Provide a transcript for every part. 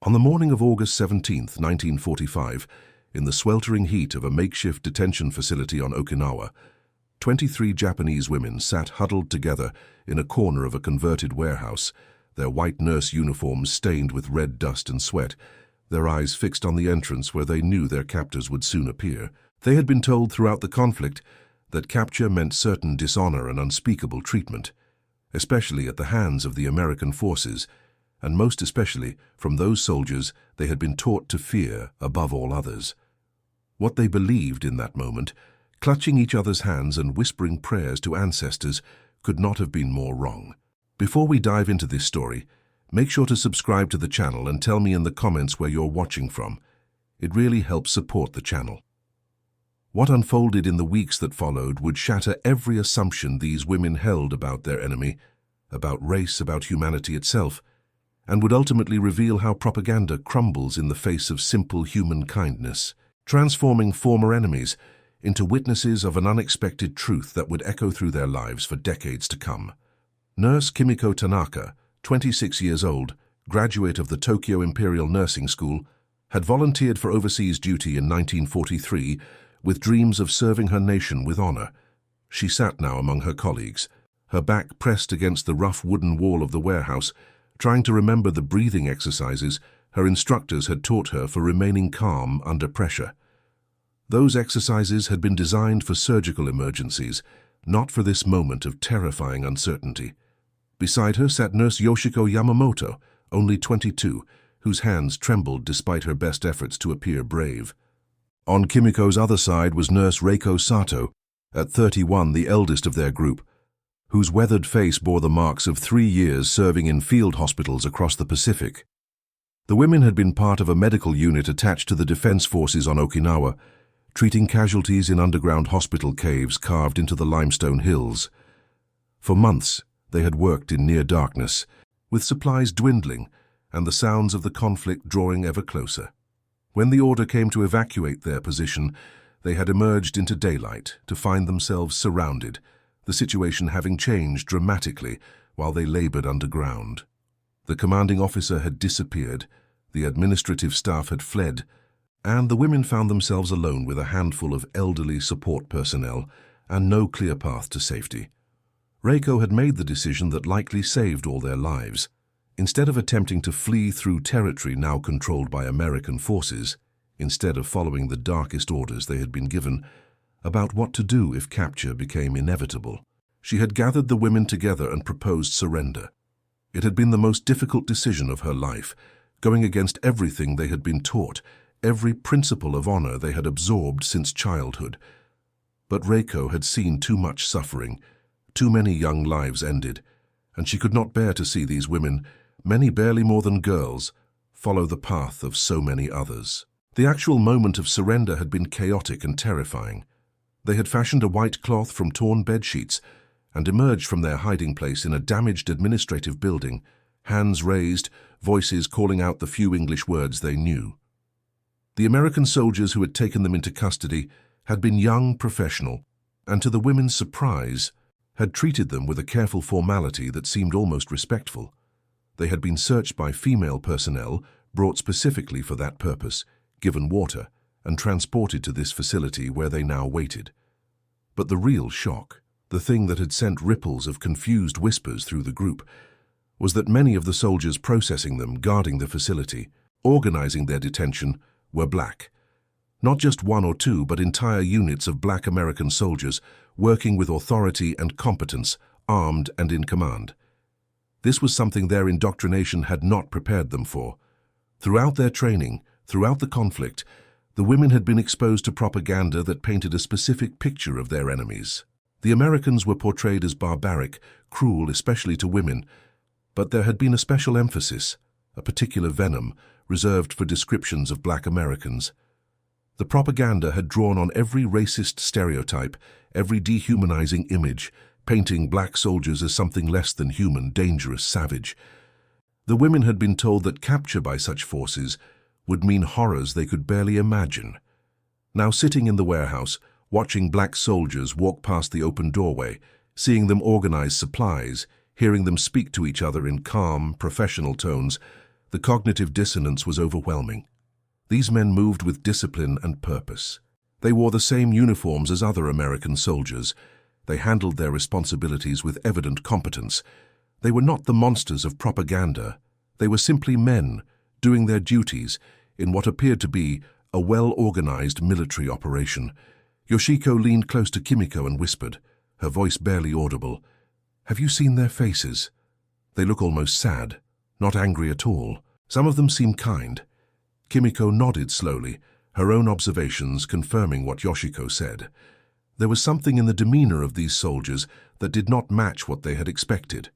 On the morning of August 17, 1945, in the sweltering heat of a makeshift detention facility on Okinawa, 23 Japanese women sat huddled together in a corner of a converted warehouse, their white nurse uniforms stained with red dust and sweat, their eyes fixed on the entrance where they knew their captors would soon appear. They had been told throughout the conflict that capture meant certain dishonor and unspeakable treatment, especially at the hands of the American forces, and most especially from those soldiers they had been taught to fear above all others. What they believed in that moment, clutching each other's hands and whispering prayers to ancestors, could not have been more wrong. Before we dive into this story, make sure to subscribe to the channel and tell me in the comments where you're watching from. It really helps support the channel. What unfolded in the weeks that followed would shatter every assumption these women held about their enemy, about race, about humanity itself, and would ultimately reveal how propaganda crumbles in the face of simple human kindness, transforming former enemies into witnesses of an unexpected truth that would echo through their lives for decades to come. Nurse Kimiko Tanaka, 26 years old, graduate of the Tokyo Imperial Nursing School, had volunteered for overseas duty in 1943 with dreams of serving her nation with honor. She sat now among her colleagues, her back pressed against the rough wooden wall of the warehouse, trying to remember the breathing exercises her instructors had taught her for remaining calm under pressure. Those exercises had been designed for surgical emergencies, not for this moment of terrifying uncertainty. Beside her sat Nurse Yoshiko Yamamoto, only 22, whose hands trembled despite her best efforts to appear brave. On Kimiko's other side was Nurse Reiko Sato, at 31 the eldest of their group, whose weathered face bore the marks of 3 years serving in field hospitals across the Pacific. The women had been part of a medical unit attached to the defense forces on Okinawa, treating casualties in underground hospital caves carved into the limestone hills. For months, they had worked in near darkness, with supplies dwindling and the sounds of the conflict drawing ever closer. When the order came to evacuate their position, they had emerged into daylight to find themselves surrounded, the situation having changed dramatically while they labored underground. The commanding officer had disappeared, the administrative staff had fled, and the women found themselves alone with a handful of elderly support personnel and no clear path to safety. Reiko had made the decision that likely saved all their lives. Instead of attempting to flee through territory now controlled by American forces, instead of following the darkest orders they had been given about what to do if capture became inevitable, she had gathered the women together and proposed surrender. It had been the most difficult decision of her life, going against everything they had been taught, every principle of honor they had absorbed since childhood. But Reiko had seen too much suffering, too many young lives ended, and she could not bear to see these women, many barely more than girls, follow the path of so many others. The actual moment of surrender had been chaotic and terrifying. They had fashioned a white cloth from torn bedsheets and emerged from their hiding place in a damaged administrative building, hands raised, voices calling out the few English words they knew. The American soldiers who had taken them into custody had been young, professional, and to the women's surprise, had treated them with a careful formality that seemed almost respectful. They had been searched by female personnel, brought specifically for that purpose, given water, and transported to this facility where they now waited. But the real shock, the thing that had sent ripples of confused whispers through the group, was that many of the soldiers processing them, guarding the facility, organizing their detention, were black. Not just one or two, but entire units of black American soldiers working with authority and competence, armed and in command. This was something their indoctrination had not prepared them for. Throughout their training, throughout the conflict, the women had been exposed to propaganda that painted a specific picture of their enemies. The Americans were portrayed as barbaric, cruel, especially to women, but there had been a special emphasis, a particular venom, reserved for descriptions of black Americans. The propaganda had drawn on every racist stereotype, every dehumanizing image, painting black soldiers as something less than human, dangerous, savage. The women had been told that capture by such forces would mean horrors they could barely imagine. Now sitting in the warehouse, watching black soldiers walk past the open doorway, seeing them organize supplies, hearing them speak to each other in calm, professional tones, The cognitive dissonance was overwhelming. These men moved with discipline and purpose. They wore the same uniforms as other American soldiers. They handled their responsibilities with evident competence. They were not the monsters of propaganda. They were simply men, doing their duties in what appeared to be a well-organized military operation. Yoshiko leaned close to Kimiko and whispered, her voice barely audible, "Have you seen their faces? They look almost sad, not angry at all. Some of them seem kind." Kimiko nodded slowly, her own observations confirming what Yoshiko said. There was something in the demeanor of these soldiers that did not match what they had expected.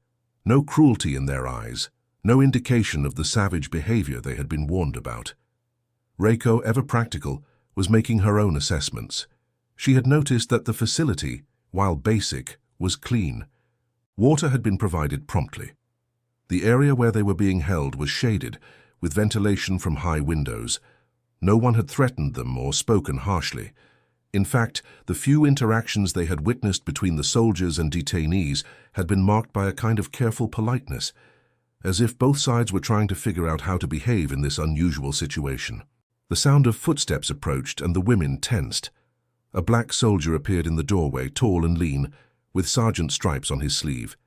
No cruelty in their eyes, no indication of the savage behavior they had been warned about. Reiko, ever practical, was making her own assessments. She had noticed that the facility, while basic, was clean. Water had been provided promptly. The area where they were being held was shaded, with ventilation from high windows. No one had threatened them or spoken harshly. In fact, the few interactions they had witnessed between the soldiers and detainees had been marked by a kind of careful politeness, as if both sides were trying to figure out how to behave in this unusual situation. The sound of footsteps approached and the women tensed. A black soldier appeared in the doorway, tall and lean, with sergeant stripes on his sleeve.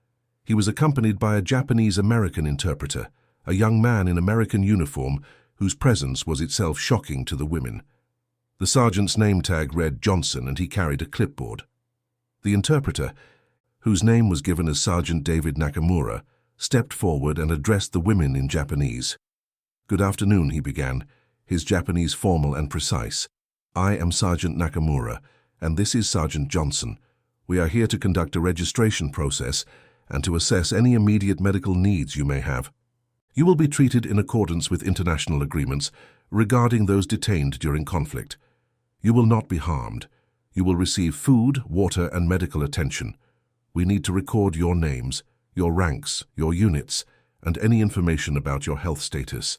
He was accompanied by a Japanese-American interpreter, a young man in American uniform whose presence was itself shocking to the women. The sergeant's name tag read Johnson and he carried a clipboard. The interpreter, whose name was given as Sergeant David Nakamura, stepped forward and addressed the women in Japanese. "Good afternoon," he began, his Japanese formal and precise. "I am Sergeant Nakamura, and this is Sergeant Johnson. We are here to conduct a registration process and to assess any immediate medical needs you may have. You will be treated in accordance with international agreements regarding those detained during conflict. You will not be harmed. You will receive food, water, and medical attention. We need to record your names, your ranks, your units, and any information about your health status."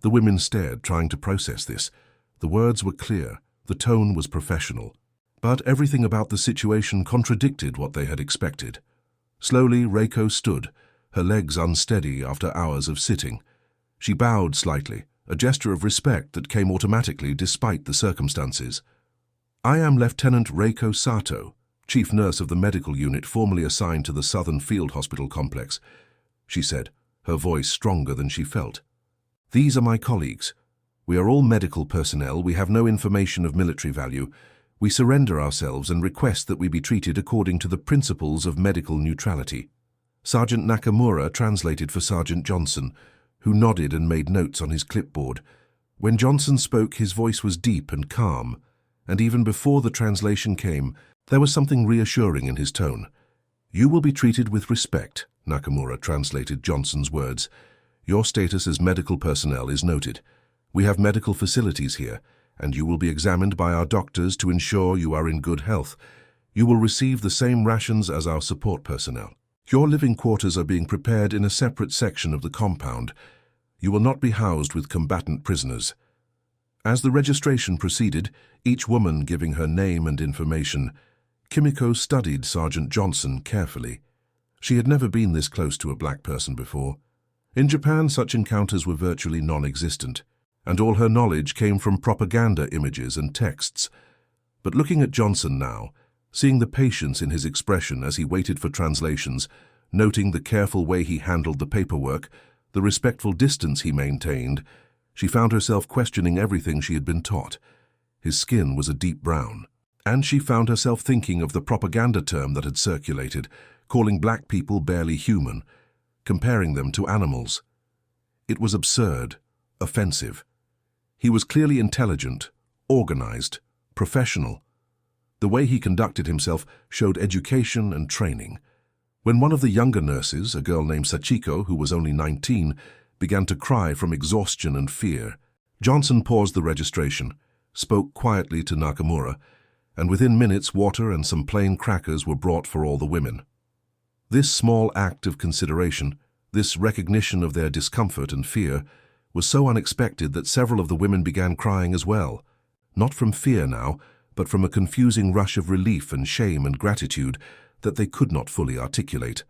The women stared, trying to process this. The words were clear, the tone was professional, but everything about the situation contradicted what they had expected. Slowly, Reiko stood, her legs unsteady after hours of sitting. She bowed slightly, a gesture of respect that came automatically despite the circumstances. "I am Lieutenant Reiko Sato, chief nurse of the medical unit formerly assigned to the Southern Field Hospital complex," she said, her voice stronger than she felt. "These are my colleagues. We are all medical personnel. We have no information of military value. We surrender ourselves and request that we be treated according to the principles of medical neutrality." Sergeant Nakamura translated for Sergeant Johnson, who nodded and made notes on his clipboard. When Johnson spoke, his voice was deep and calm, and even before the translation came, there was something reassuring in his tone. "You will be treated with respect," Nakamura translated Johnson's words. "Your status as medical personnel is noted. We have medical facilities here, and you will be examined by our doctors to ensure you are in good health. You will receive the same rations as our support personnel. Your living quarters are being prepared in a separate section of the compound. You will not be housed with combatant prisoners." As the registration proceeded, each woman giving her name and information, Kimiko studied Sergeant Johnson carefully. She had never been this close to a black person before. In Japan, such encounters were virtually non-existent, and all her knowledge came from propaganda images and texts. But looking at Johnson now, seeing the patience in his expression as he waited for translations, noting the careful way he handled the paperwork, the respectful distance he maintained, she found herself questioning everything she had been taught. His skin was a deep brown, and she found herself thinking of the propaganda term that had circulated, calling black people barely human, comparing them to animals. It was absurd, offensive. He was clearly intelligent, organized, professional. The way he conducted himself showed education and training. When one of the younger nurses, a girl named Sachiko, who was only 19, began to cry from exhaustion and fear, Johnson paused the registration, spoke quietly to Nakamura, and within minutes water and some plain crackers were brought for all the women. This small act of consideration, this recognition of their discomfort and fear, was so unexpected that several of the women began crying as well, not from fear now, but from a confusing rush of relief and shame and gratitude that they could not fully articulate.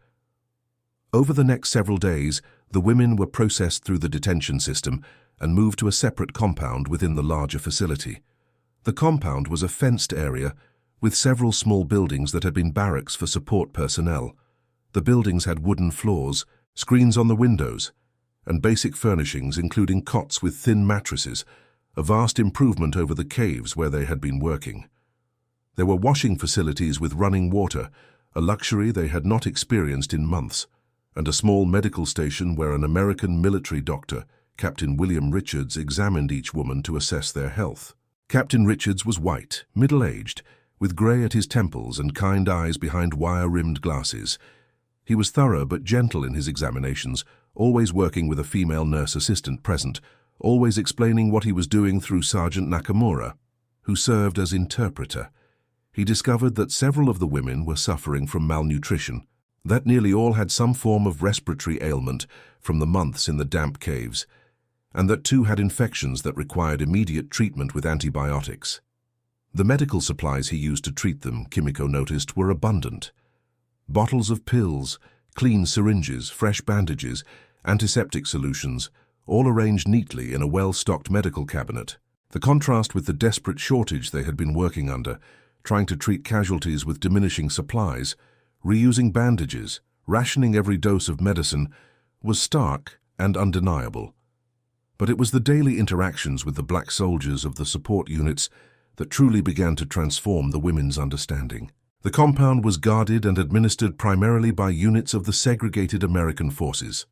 Over the next several days, the women were processed through the detention system and moved to a separate compound within the larger facility. The compound was a fenced area with several small buildings that had been barracks for support personnel. The buildings had wooden floors, screens on the windows, and basic furnishings including cots with thin mattresses, a vast improvement over the caves where they had been working. There were washing facilities with running water, a luxury they had not experienced in months, and a small medical station where an American military doctor, Captain William Richards, examined each woman to assess their health. Captain Richards was white, middle-aged, with grey at his temples and kind eyes behind wire-rimmed glasses. He was thorough but gentle in his examinations, always working with a female nurse assistant present, always explaining what he was doing through Sergeant Nakamura, who served as interpreter. He discovered that several of the women were suffering from malnutrition, that nearly all had some form of respiratory ailment from the months in the damp caves, and that 2 had infections that required immediate treatment with antibiotics. The medical supplies he used to treat them, Kimiko noticed, were abundant. Bottles of pills, clean syringes, fresh bandages, antiseptic solutions, all arranged neatly in a well-stocked medical cabinet. The contrast with the desperate shortage they had been working under, trying to treat casualties with diminishing supplies, reusing bandages, rationing every dose of medicine, was stark and undeniable. But it was the daily interactions with the black soldiers of the support units that truly began to transform the women's understanding. The compound was guarded and administered primarily by units of the segregated American forces.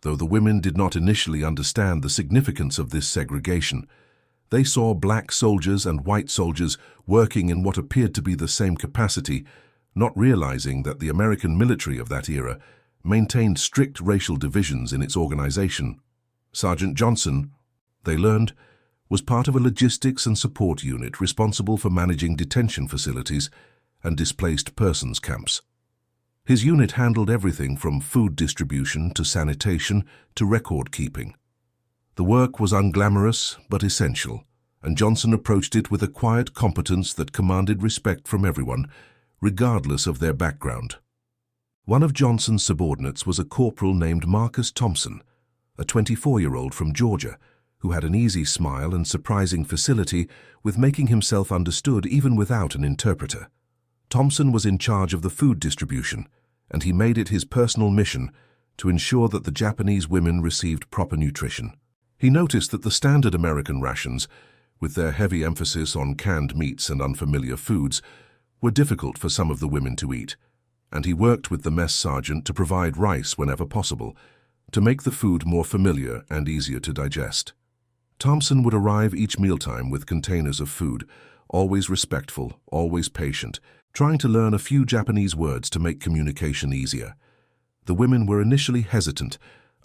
Though the women did not initially understand the significance of this segregation, they saw black soldiers and white soldiers working in what appeared to be the same capacity, not realizing that the American military of that era maintained strict racial divisions in its organization. Sergeant Johnson, they learned, was part of a logistics and support unit responsible for managing detention facilities and displaced persons camps. His unit handled everything from food distribution to sanitation to record keeping. The work was unglamorous but essential, and Johnson approached it with a quiet competence that commanded respect from everyone, regardless of their background. One of Johnson's subordinates was a corporal named Marcus Thompson, a 24-year-old from Georgia, who had an easy smile and surprising facility with making himself understood even without an interpreter. Thompson was in charge of the food distribution, and he made it his personal mission to ensure that the Japanese women received proper nutrition. He noticed that the standard American rations, with their heavy emphasis on canned meats and unfamiliar foods, were difficult for some of the women to eat, and he worked with the mess sergeant to provide rice whenever possible, to make the food more familiar and easier to digest. Thompson would arrive each mealtime with containers of food, always respectful, always patient, trying to learn a few Japanese words to make communication easier. The women were initially hesitant,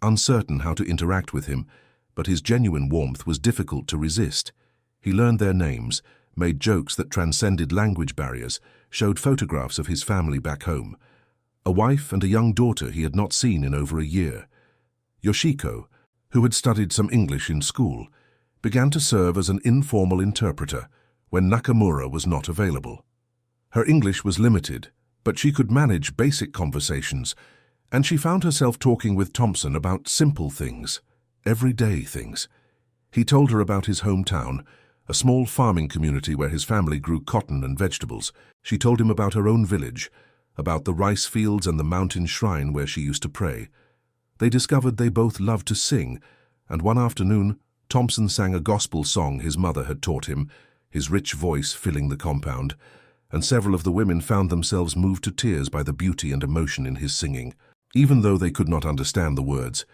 uncertain how to interact with him, but his genuine warmth was difficult to resist. He learned their names, made jokes that transcended language barriers, showed photographs of his family back home. A wife and a young daughter he had not seen in over a year. Yoshiko, who had studied some English in school, began to serve as an informal interpreter when Nakamura was not available. Her English was limited, but she could manage basic conversations, and she found herself talking with Thompson about simple things, everyday things. He told her about his hometown, a small farming community where his family grew cotton and vegetables. She told him about her own village, about the rice fields and the mountain shrine where she used to pray. They discovered they both loved to sing, and one afternoon, Thompson sang a gospel song his mother had taught him, his rich voice filling the compound, and several of the women found themselves moved to tears by the beauty and emotion in his singing, even though they could not understand the words.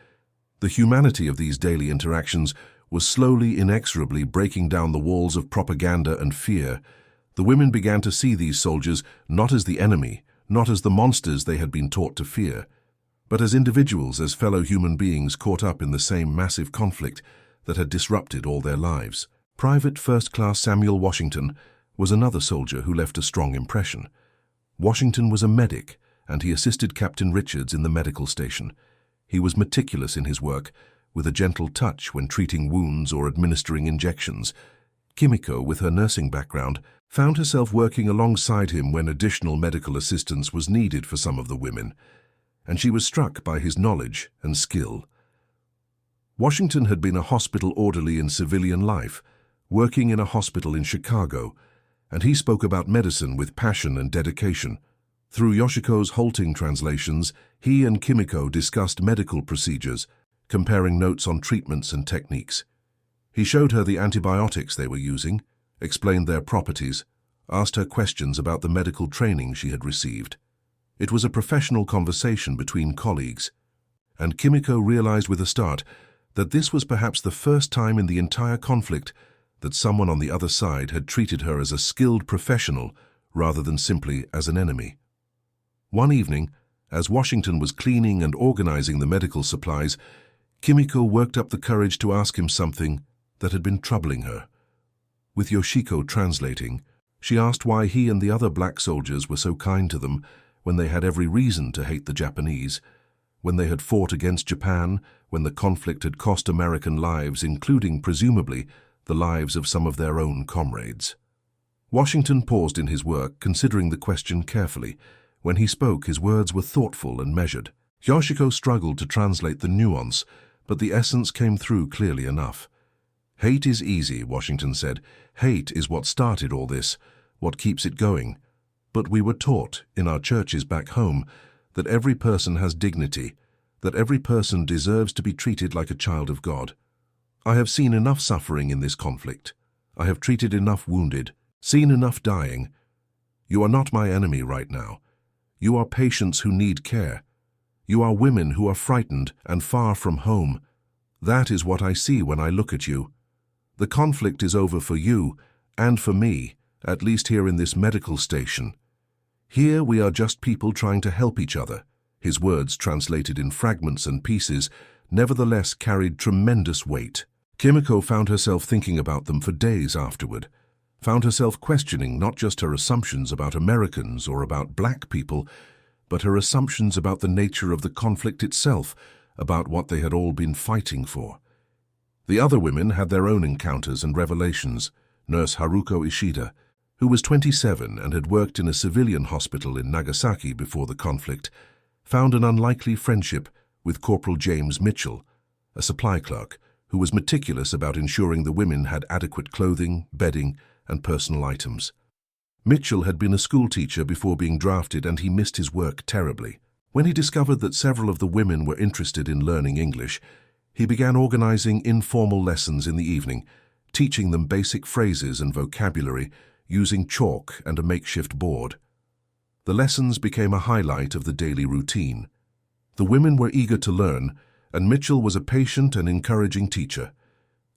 The humanity of these daily interactions was slowly, inexorably breaking down the walls of propaganda and fear. The women began to see these soldiers not as the enemy, not as the monsters they had been taught to fear, but as individuals, as fellow human beings caught up in the same massive conflict that had disrupted all their lives. Private First Class Samuel Washington was another soldier who left a strong impression. Washington was a medic, and he assisted Captain Richards in the medical station. He was meticulous in his work, with a gentle touch when treating wounds or administering injections. Kimiko, with her nursing background, found herself working alongside him when additional medical assistance was needed for some of the women. and she was struck by his knowledge and skill. Washington had been a hospital orderly in civilian life, working in a hospital in Chicago, and he spoke about medicine with passion and dedication. Through Yoshiko's halting translations, he and Kimiko discussed medical procedures, comparing notes on treatments and techniques. He showed her the antibiotics they were using, explained their properties, asked her questions about the medical training she had received. It was a professional conversation between colleagues, and Kimiko realized with a start that this was perhaps the first time in the entire conflict that someone on the other side had treated her as a skilled professional rather than simply as an enemy. One evening, as Washington was cleaning and organizing the medical supplies, Kimiko worked up the courage to ask him something that had been troubling her. With Yoshiko translating, she asked why he and the other black soldiers were so kind to them when they had every reason to hate the Japanese, when they had fought against Japan, when the conflict had cost American lives, including, presumably, the lives of some of their own comrades. Washington paused in his work, considering the question carefully. When he spoke, his words were thoughtful and measured. Yoshiko struggled to translate the nuance, but the essence came through clearly enough. Hate is easy, Washington said. Hate is what started all this, what keeps it going. But we were taught, in our churches back home, that every person has dignity, that every person deserves to be treated like a child of God. I have seen enough suffering in this conflict. I have treated enough wounded, seen enough dying. You are not my enemy right now. You are patients who need care. You are women who are frightened and far from home. That is what I see when I look at you. The conflict is over for you and for me, at least here in this medical station. Here we are just people trying to help each other. His words, translated in fragments and pieces, nevertheless carried tremendous weight. Kimiko found herself thinking about them for days afterward, found herself questioning not just her assumptions about Americans or about black people, but her assumptions about the nature of the conflict itself, about what they had all been fighting for. The other women had their own encounters and revelations. Nurse Haruko Ishida, who was 27 and had worked in a civilian hospital in Nagasaki before the conflict, found an unlikely friendship with Corporal James Mitchell, a supply clerk who was meticulous about ensuring the women had adequate clothing, bedding, and personal items. Mitchell had been a schoolteacher before being drafted, and he missed his work terribly. When he discovered that several of the women were interested in learning English, he began organizing informal lessons in the evening, teaching them basic phrases and vocabulary using chalk and a makeshift board. The lessons became a highlight of the daily routine. The women were eager to learn, and Mitchell was a patient and encouraging teacher.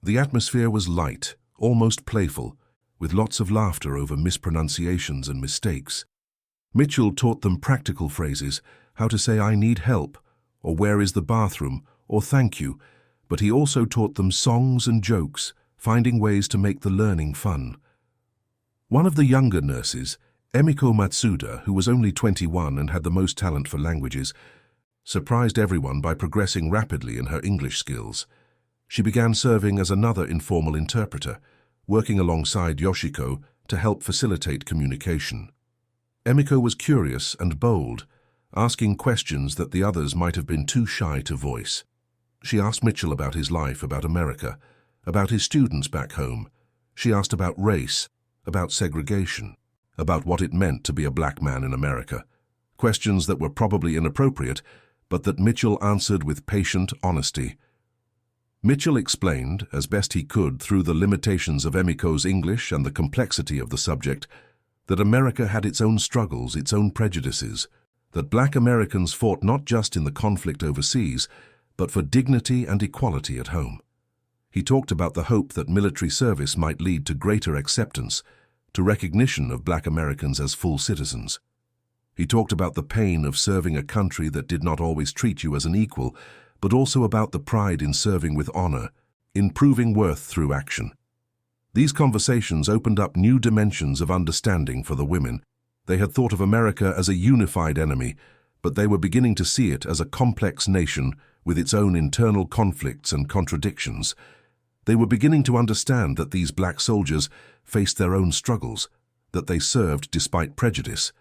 The atmosphere was light, almost playful, with lots of laughter over mispronunciations and mistakes. Mitchell taught them practical phrases, how to say "I need help," or "Where is the bathroom," or "Thank you," but he also taught them songs and jokes, finding ways to make the learning fun. One of the younger nurses, Emiko Matsuda, who was only 21 and had the most talent for languages, surprised everyone by progressing rapidly in her English skills. She began serving as another informal interpreter, working alongside Yoshiko to help facilitate communication. Emiko was curious and bold, asking questions that the others might have been too shy to voice. She asked Mitchell about his life, about America, about his students back home. She asked about race, about segregation, about what it meant to be a black man in America. Questions that were probably inappropriate, but that Mitchell answered with patient honesty. Mitchell explained, as best he could through the limitations of Emiko's English and the complexity of the subject, that America had its own struggles, its own prejudices, that black Americans fought not just in the conflict overseas, but for dignity and equality at home. He talked about the hope that military service might lead to greater acceptance, to recognition of black Americans as full citizens. He talked about the pain of serving a country that did not always treat you as an equal, but also about the pride in serving with honor, in proving worth through action. These conversations opened up new dimensions of understanding for the women. They had thought of America as a unified enemy, but they were beginning to see it as a complex nation with its own internal conflicts and contradictions. They were beginning to understand that these black soldiers faced their own struggles, that they served despite prejudice,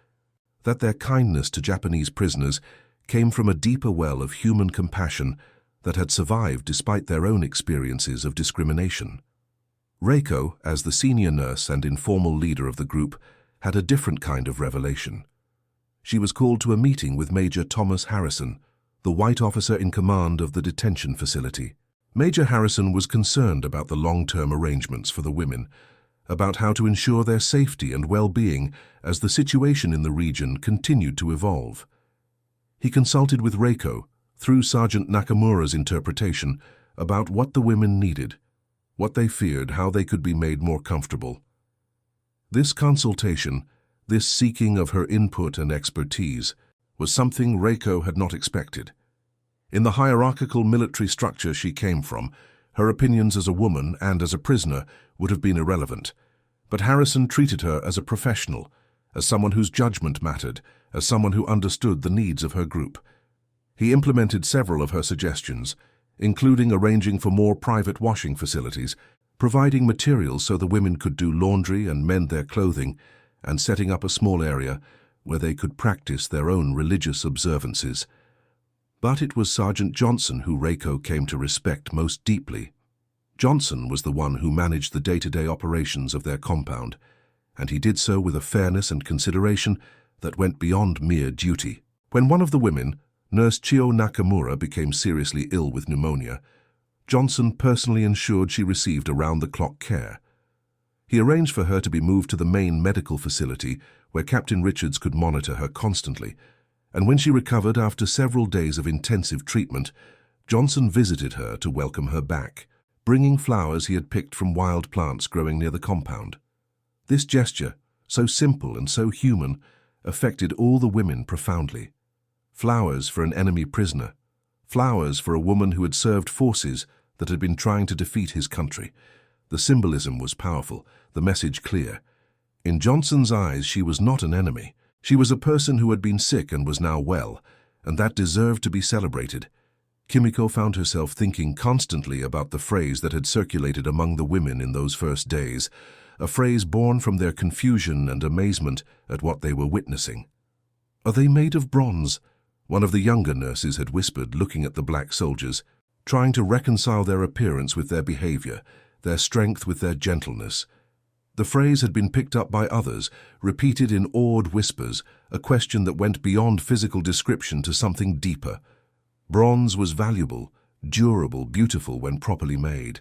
that their kindness to Japanese prisoners came from a deeper well of human compassion that had survived despite their own experiences of discrimination. Reiko, as the senior nurse and informal leader of the group, had a different kind of revelation. She was called to a meeting with Major Thomas Harrison, the white officer in command of the detention facility. Major Harrison was concerned about the long-term arrangements for the women, about how to ensure their safety and well-being as the situation in the region continued to evolve. He consulted with Reiko, through Sergeant Nakamura's interpretation, about what the women needed, what they feared, how they could be made more comfortable. This consultation, this seeking of her input and expertise, was something Reiko had not expected. In the hierarchical military structure she came from, her opinions as a woman and as a prisoner would have been irrelevant. But Harrison treated her as a professional, as someone whose judgment mattered, as someone who understood the needs of her group. He implemented several of her suggestions, including arranging for more private washing facilities, providing materials so the women could do laundry and mend their clothing, and setting up a small area where they could practice their own religious observances. But it was Sergeant Johnson who Reiko came to respect most deeply. Johnson was the one who managed the day-to-day operations of their compound, and he did so with a fairness and consideration that went beyond mere duty. When one of the women, Nurse Chio Nakamura, became seriously ill with pneumonia, Johnson personally ensured she received around-the-clock care. He arranged for her to be moved to the main medical facility where Captain Richards could monitor her constantly, and when she recovered after several days of intensive treatment, Johnson visited her to welcome her back, bringing flowers he had picked from wild plants growing near the compound. This gesture, so simple and so human, affected all the women profoundly. Flowers for an enemy prisoner, flowers for a woman who had served forces that had been trying to defeat his country. The symbolism was powerful, the message clear. In Johnson's eyes, she was not an enemy. She was a person who had been sick and was now well, and that deserved to be celebrated. Kimiko found herself thinking constantly about the phrase that had circulated among the women in those first days, a phrase born from their confusion and amazement at what they were witnessing. "Are they made of bronze?" one of the younger nurses had whispered, looking at the black soldiers, trying to reconcile their appearance with their behavior, their strength with their gentleness. The phrase had been picked up by others, repeated in awed whispers, a question that went beyond physical description to something deeper. Bronze was valuable, durable, beautiful when properly made.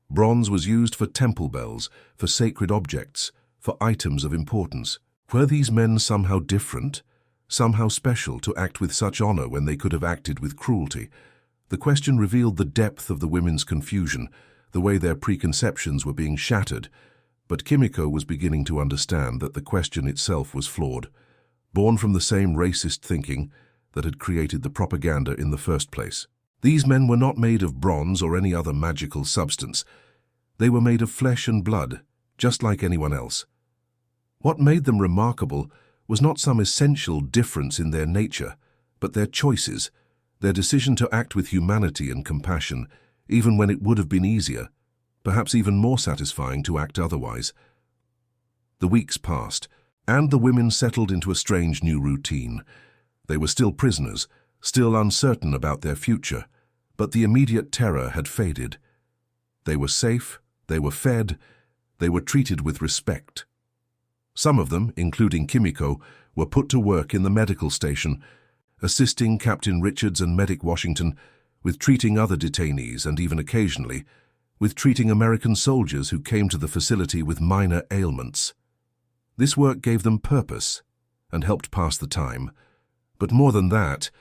Bronze was used for temple bells, for sacred objects, for items of importance. Were these men somehow different, somehow special to act with such honor when they could have acted with cruelty? The question revealed the depth of the women's confusion, the way their preconceptions were being shattered. But Kimiko was beginning to understand that the question itself was flawed, born from the same racist thinking that had created the propaganda in the first place. These men were not made of bronze or any other magical substance. They were made of flesh and blood, just like anyone else. What made them remarkable was not some essential difference in their nature, but their choices, their decision to act with humanity and compassion, even when it would have been easier, perhaps even more satisfying, to act otherwise. The weeks passed, and the women settled into a strange new routine. They were still prisoners, still uncertain about their future, but the immediate terror had faded. They were safe, they were fed, they were treated with respect. Some of them, including Kimiko, were put to work in the medical station, assisting Captain Richards and Medic Washington with treating other detainees and even occasionally with treating American soldiers who came to the facility with minor ailments. This work gave them purpose and helped pass the time. But more than that,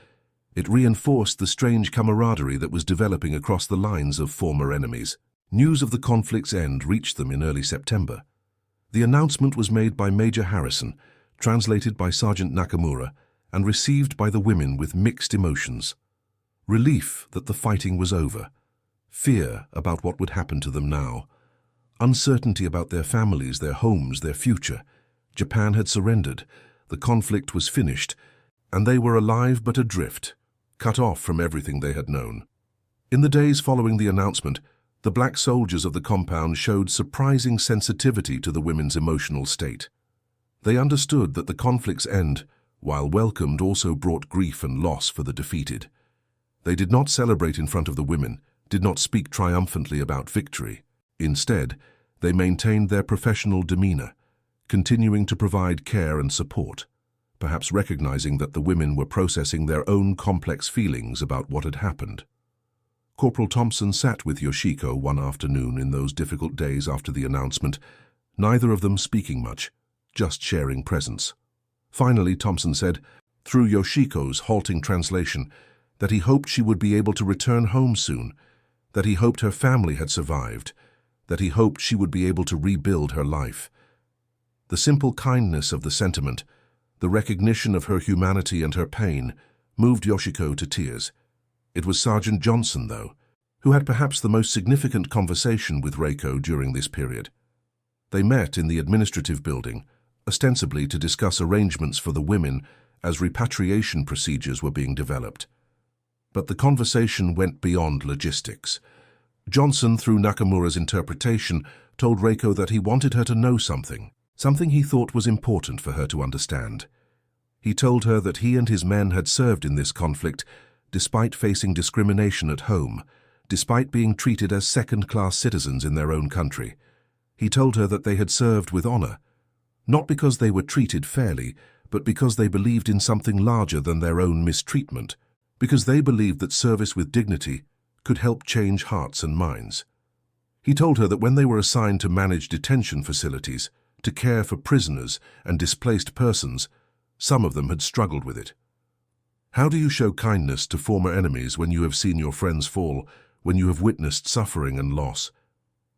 it reinforced the strange camaraderie that was developing across the lines of former enemies. News of the conflict's end reached them in early September. The announcement was made by Major Harrison, translated by Sergeant Nakamura, and received by the women with mixed emotions. Relief that the fighting was over. Fear about what would happen to them now. Uncertainty about their families, their homes, their future. Japan had surrendered. The conflict was finished, and they were alive but adrift, cut off from everything they had known. In the days following the announcement, the black soldiers of the compound showed surprising sensitivity to the women's emotional state. They understood that the conflict's end while welcomed, also brought grief and loss for the defeated. They did not celebrate in front of the women, did not speak triumphantly about victory. Instead, they maintained their professional demeanor, continuing to provide care and support, perhaps recognizing that the women were processing their own complex feelings about what had happened. Corporal Thompson sat with Yoshiko one afternoon in those difficult days after the announcement, neither of them speaking much, just sharing presence. Finally, Thompson said, through Yoshiko's halting translation, that he hoped she would be able to return home soon, that he hoped her family had survived, that he hoped she would be able to rebuild her life. The simple kindness of the sentiment, the recognition of her humanity and her pain, moved Yoshiko to tears. It was Sergeant Johnson, though, who had perhaps the most significant conversation with Reiko during this period. They met in the administrative building, ostensibly to discuss arrangements for the women as repatriation procedures were being developed. But the conversation went beyond logistics. Johnson, through Nakamura's interpretation, told Reiko that he wanted her to know something he thought was important for her to understand. He told her that he and his men had served in this conflict despite facing discrimination at home, despite being treated as second-class citizens in their own country. He told her that they had served with honor, not because they were treated fairly, but because they believed in something larger than their own mistreatment, because they believed that service with dignity could help change hearts and minds. He told her that when they were assigned to manage detention facilities, to care for prisoners and displaced persons, some of them had struggled with it. How do you show kindness to former enemies when you have seen your friends fall, when you have witnessed suffering and loss?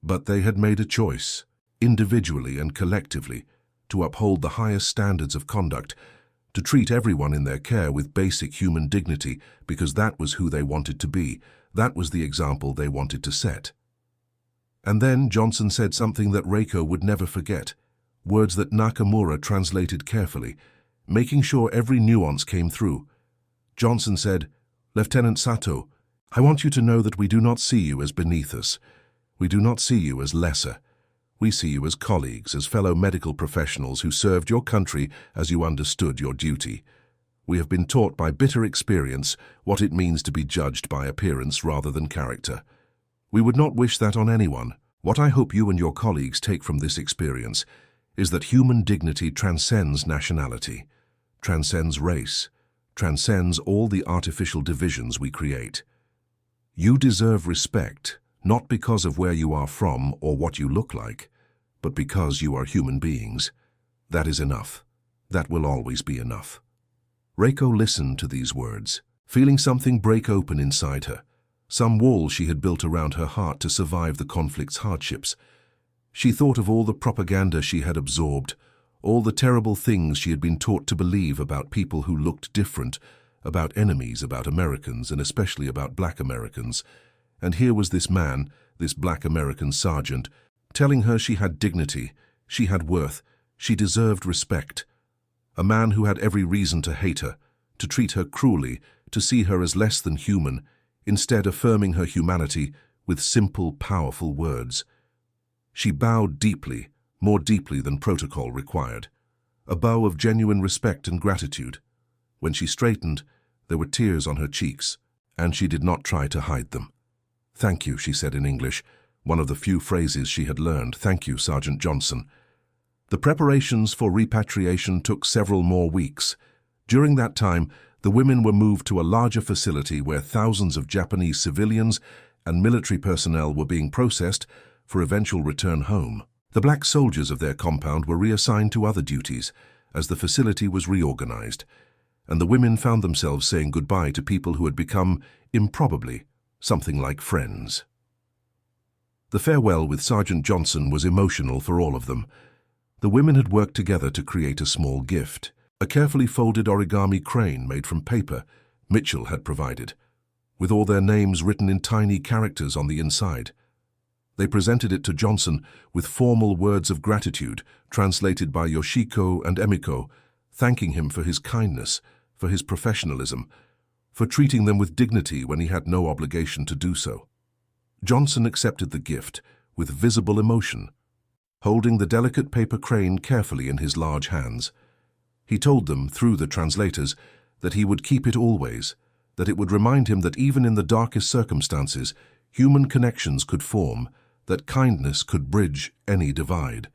But they had made a choice, individually and collectively, to uphold the highest standards of conduct, to treat everyone in their care with basic human dignity, because that was who they wanted to be, that was the example they wanted to set. And then Johnson said something that Reiko would never forget, words that Nakamura translated carefully, making sure every nuance came through. Johnson said, "Lieutenant Sato, I want you to know that we do not see you as beneath us. We do not see you as lesser. We see you as colleagues, as fellow medical professionals who served your country as you understood your duty. We have been taught by bitter experience what it means to be judged by appearance rather than character. We would not wish that on anyone. What I hope you and your colleagues take from this experience is that human dignity transcends nationality, transcends race, transcends all the artificial divisions we create. You deserve respect, not because of where you are from or what you look like, but because you are human beings. That is enough. That will always be enough." Reiko listened to these words, feeling something break open inside her, some wall she had built around her heart to survive the conflict's hardships. She thought of all the propaganda she had absorbed, all the terrible things she had been taught to believe about people who looked different, about enemies, about Americans, and especially about black Americans. And here was this man, this black American sergeant, telling her she had dignity, she had worth, she deserved respect. A man who had every reason to hate her, to treat her cruelly, to see her as less than human, instead affirming her humanity with simple, powerful words. She bowed deeply, more deeply than protocol required, a bow of genuine respect and gratitude. When she straightened, there were tears on her cheeks, and she did not try to hide them. "Thank you," she said in English, one of the few phrases she had learned. "Thank you, Sergeant Johnson." The preparations for repatriation took several more weeks. During that time, the women were moved to a larger facility where thousands of Japanese civilians and military personnel were being processed for eventual return home. The black soldiers of their compound were reassigned to other duties as the facility was reorganized, and the women found themselves saying goodbye to people who had become, improbably, something like friends. The farewell with Sergeant Johnson was emotional for all of them. The women had worked together to create a small gift, a carefully folded origami crane made from paper Mitchell had provided, with all their names written in tiny characters on the inside. They presented it to Johnson with formal words of gratitude translated by Yoshiko and Emiko, thanking him for his kindness, for his professionalism, for treating them with dignity when he had no obligation to do so. Johnson accepted the gift with visible emotion, holding the delicate paper crane carefully in his large hands. He told them, through the translators, that he would keep it always, that it would remind him that even in the darkest circumstances, human connections could form, that kindness could bridge any divide.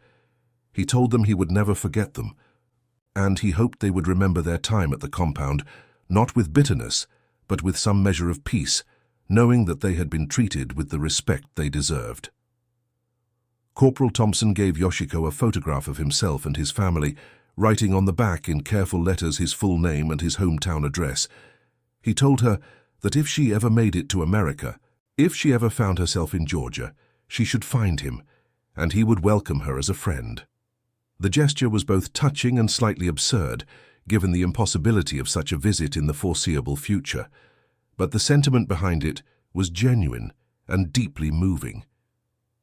He told them he would never forget them, and he hoped they would remember their time at the compound, not with bitterness, but with some measure of peace, knowing that they had been treated with the respect they deserved. Corporal Thompson gave Yoshiko a photograph of himself and his family, writing on the back in careful letters his full name and his hometown address. He told her that if she ever made it to America, if she ever found herself in Georgia, she should find him, and he would welcome her as a friend. The gesture was both touching and slightly absurd, given the impossibility of such a visit in the foreseeable future. But the sentiment behind it was genuine and deeply moving.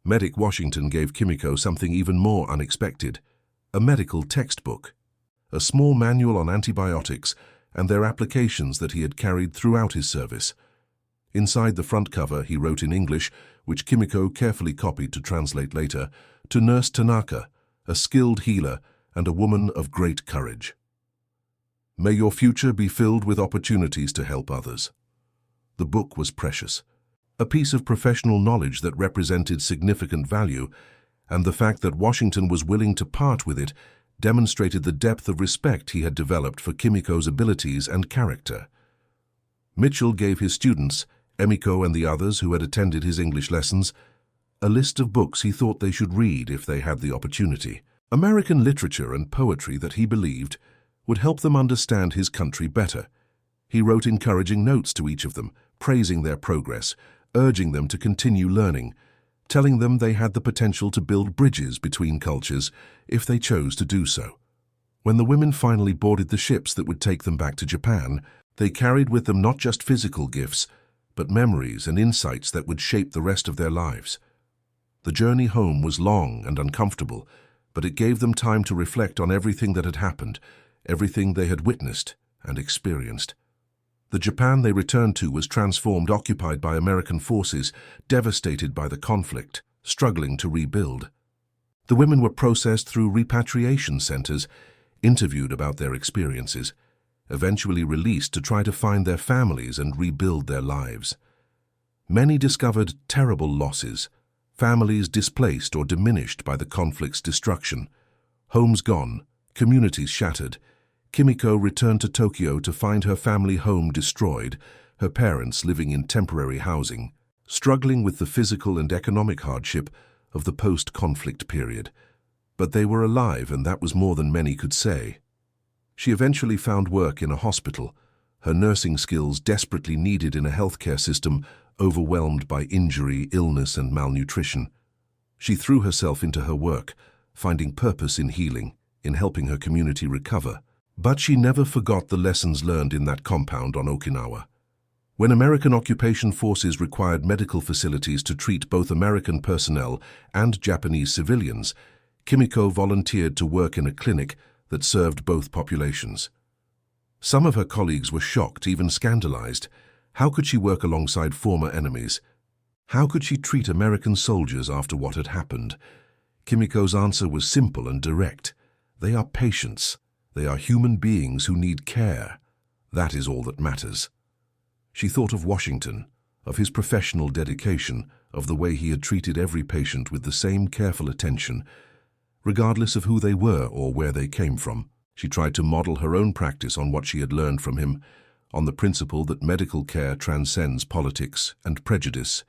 Medic Washington gave Kimiko something even more unexpected, a medical textbook, a small manual on antibiotics and their applications that he had carried throughout his service. Inside the front cover he wrote in English, which Kimiko carefully copied to translate later, to Nurse Tanaka, a skilled healer and a woman of great courage. May your future be filled with opportunities to help others. The book was precious, a piece of professional knowledge that represented significant value, and the fact that Washington was willing to part with it demonstrated the depth of respect he had developed for Kimiko's abilities and character. Mitchell gave his students, Emiko and the others who had attended his English lessons, a list of books he thought they should read if they had the opportunity. American literature and poetry that he believed would help them understand his country better. He wrote encouraging notes to each of them, praising their progress, urging them to continue learning, telling them they had the potential to build bridges between cultures if they chose to do so. When the women finally boarded the ships that would take them back to Japan, they carried with them not just physical gifts, but memories and insights that would shape the rest of their lives. The journey home was long and uncomfortable, but it gave them time to reflect on everything that had happened, everything they had witnessed and experienced. The Japan they returned to was transformed, occupied by American forces, devastated by the conflict, struggling to rebuild. The women were processed through repatriation centers, interviewed about their experiences, eventually released to try to find their families and rebuild their lives. Many discovered terrible losses, families displaced or diminished by the conflict's destruction, homes gone, communities shattered. Kimiko returned to Tokyo to find her family home destroyed, her parents living in temporary housing, struggling with the physical and economic hardship of the post-conflict period. But they were alive, and that was more than many could say. She eventually found work in a hospital, her nursing skills desperately needed in a healthcare system overwhelmed by injury, illness, and malnutrition. She threw herself into her work, finding purpose in healing, in helping her community recover. But she never forgot the lessons learned in that compound on Okinawa. When American occupation forces required medical facilities to treat both American personnel and Japanese civilians, Kimiko volunteered to work in a clinic that served both populations. Some of her colleagues were shocked, even scandalized. How could she work alongside former enemies? How could she treat American soldiers after what had happened? Kimiko's answer was simple and direct. They are patients. They are human beings who need care. That is all that matters. She thought of Washington, of his professional dedication, of the way he had treated every patient with the same careful attention, regardless of who they were or where they came from. She tried to model her own practice on what she had learned from him, on the principle that medical care transcends politics and prejudice.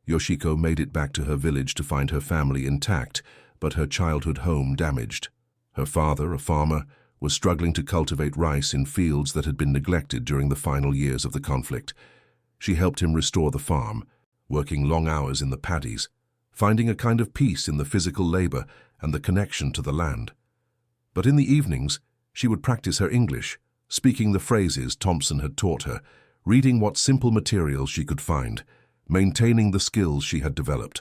Yoshiko made it back to her village to find her family intact, but her childhood home damaged. Her father, a farmer, was struggling to cultivate rice in fields that had been neglected during the final years of the conflict. She helped him restore the farm, working long hours in the paddies, finding a kind of peace in the physical labor and the connection to the land. But in the evenings, she would practice her English, speaking the phrases Thompson had taught her, reading what simple materials she could find, maintaining the skills she had developed.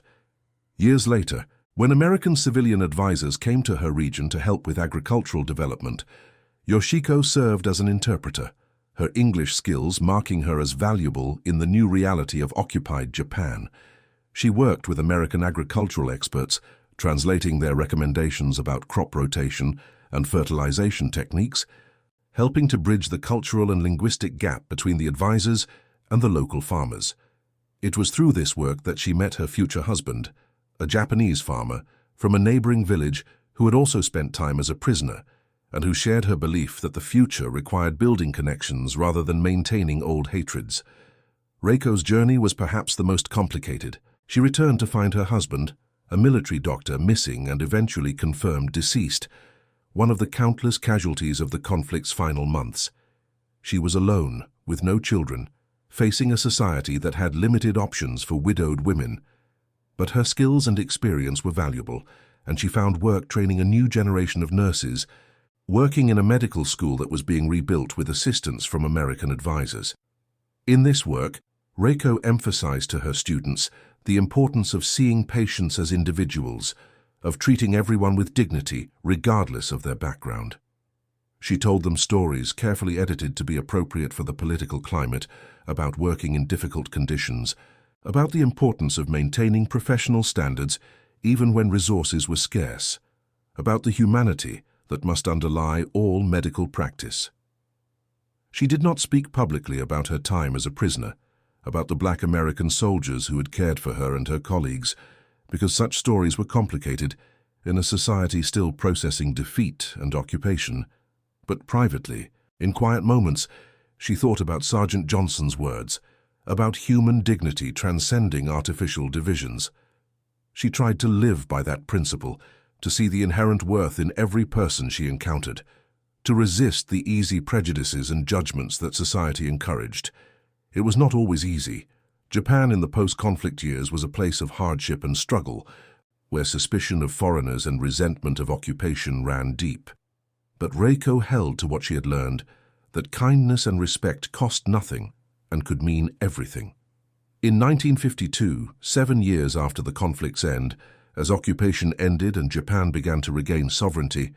Years later, when American civilian advisors came to her region to help with agricultural development, Yoshiko served as an interpreter, her English skills marking her as valuable in the new reality of occupied Japan. She worked with American agricultural experts, translating their recommendations about crop rotation and fertilization techniques, helping to bridge the cultural and linguistic gap between the advisors and the local farmers. It was through this work that she met her future husband, a Japanese farmer from a neighboring village who had also spent time as a prisoner and who shared her belief that the future required building connections rather than maintaining old hatreds. Reiko's journey was perhaps the most complicated. She returned to find her husband, a military doctor, missing and eventually confirmed deceased, one of the countless casualties of the conflict's final months. She was alone, with no children, facing a society that had limited options for widowed women. But her skills and experience were valuable, and she found work training a new generation of nurses, working in a medical school that was being rebuilt with assistance from American advisors. In this work, Reiko emphasized to her students the importance of seeing patients as individuals, of treating everyone with dignity, regardless of their background. She told them stories carefully edited to be appropriate for the political climate, about working in difficult conditions, about the importance of maintaining professional standards even when resources were scarce, about the humanity that must underlie all medical practice. She did not speak publicly about her time as a prisoner, about the Black American soldiers who had cared for her and her colleagues, because such stories were complicated in a society still processing defeat and occupation. But privately, in quiet moments, she thought about Sergeant Johnson's words, about human dignity transcending artificial divisions. She tried to live by that principle, to see the inherent worth in every person she encountered, to resist the easy prejudices and judgments that society encouraged. It was not always easy. Japan in the post-conflict years was a place of hardship and struggle, where suspicion of foreigners and resentment of occupation ran deep. But Reiko held to what she had learned, that kindness and respect cost nothing and could mean everything. In 1952, 7 years after the conflict's end, as occupation ended and Japan began to regain sovereignty,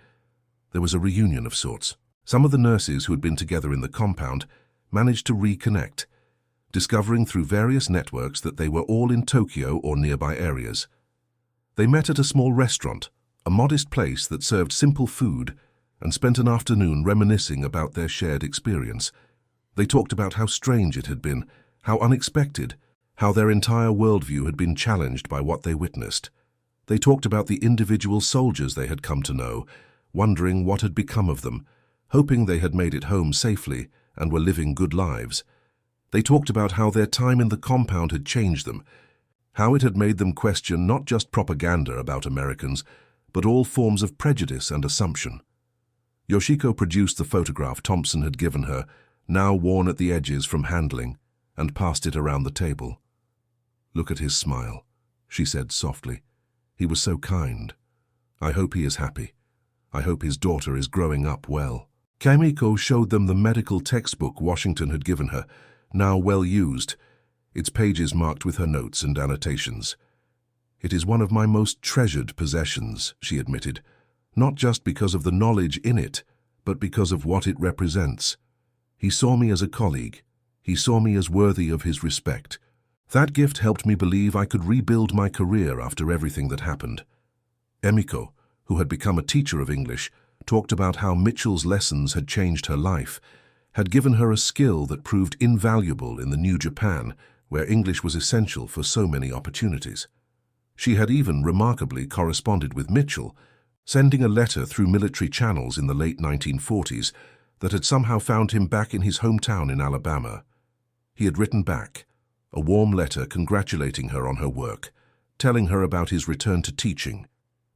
there was a reunion of sorts. Some of the nurses who had been together in the compound managed to reconnect, discovering through various networks that they were all in Tokyo or nearby areas. They met at a small restaurant, a modest place that served simple food, and spent an afternoon reminiscing about their shared experience. They talked about how strange it had been, how unexpected, how their entire worldview had been challenged by what they witnessed. They talked about the individual soldiers they had come to know, wondering what had become of them, hoping they had made it home safely and were living good lives. They talked about how their time in the compound had changed them, how it had made them question not just propaganda about Americans, but all forms of prejudice and assumption. Yoshiko produced the photograph Thompson had given her, now worn at the edges from handling, and passed it around the table. "Look at his smile," she said softly. "He was so kind. I hope he is happy. I hope his daughter is growing up well." Kamiko showed them the medical textbook Washington had given her, now well used, its pages marked with her notes and annotations. "It is one of my most treasured possessions," she admitted, "not just because of the knowledge in it, but because of what it represents. He saw me as a colleague. He saw me as worthy of his respect. That gift helped me believe I could rebuild my career after everything that happened." Emiko, who had become a teacher of English, talked about how Mitchell's lessons had changed her life, had given her a skill that proved invaluable in the new Japan, where English was essential for so many opportunities. She had even remarkably corresponded with Mitchell, sending a letter through military channels in the late 1940s that had somehow found him back in his hometown in Alabama. He had written back, a warm letter congratulating her on her work, telling her about his return to teaching,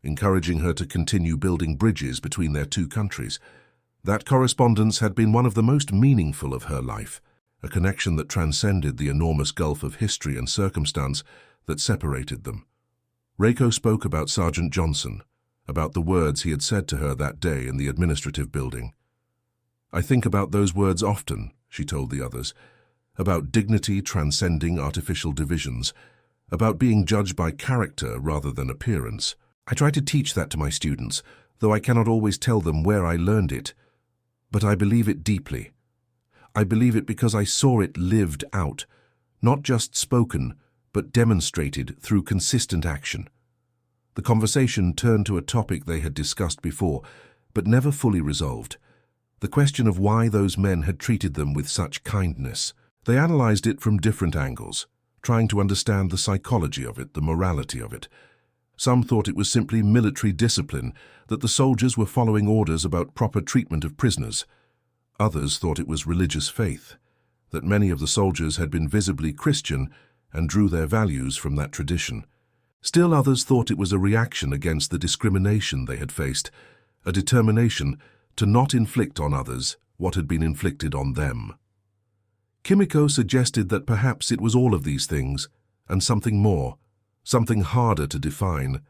encouraging her to continue building bridges between their two countries. That correspondence had been one of the most meaningful of her life, a connection that transcended the enormous gulf of history and circumstance that separated them. Reiko spoke about Sergeant Johnson, about the words he had said to her that day in the administrative building. "I think about those words often," she told the others, "about dignity transcending artificial divisions, about being judged by character rather than appearance. I try to teach that to my students, though I cannot always tell them where I learned it. But I believe it deeply. I believe it because I saw it lived out, not just spoken, but demonstrated through consistent action." The conversation turned to a topic they had discussed before, but never fully resolved. The question of why those men had treated them with such kindness. They analyzed it from different angles, trying to understand the psychology of it, the morality of it. Some thought it was simply military discipline, that the soldiers were following orders about proper treatment of prisoners. Others thought it was religious faith, that many of the soldiers had been visibly Christian and drew their values from that tradition. Still others thought it was a reaction against the discrimination they had faced, a determination to not inflict on others what had been inflicted on them. Kimiko suggested that perhaps it was all of these things, and something more, something harder to define.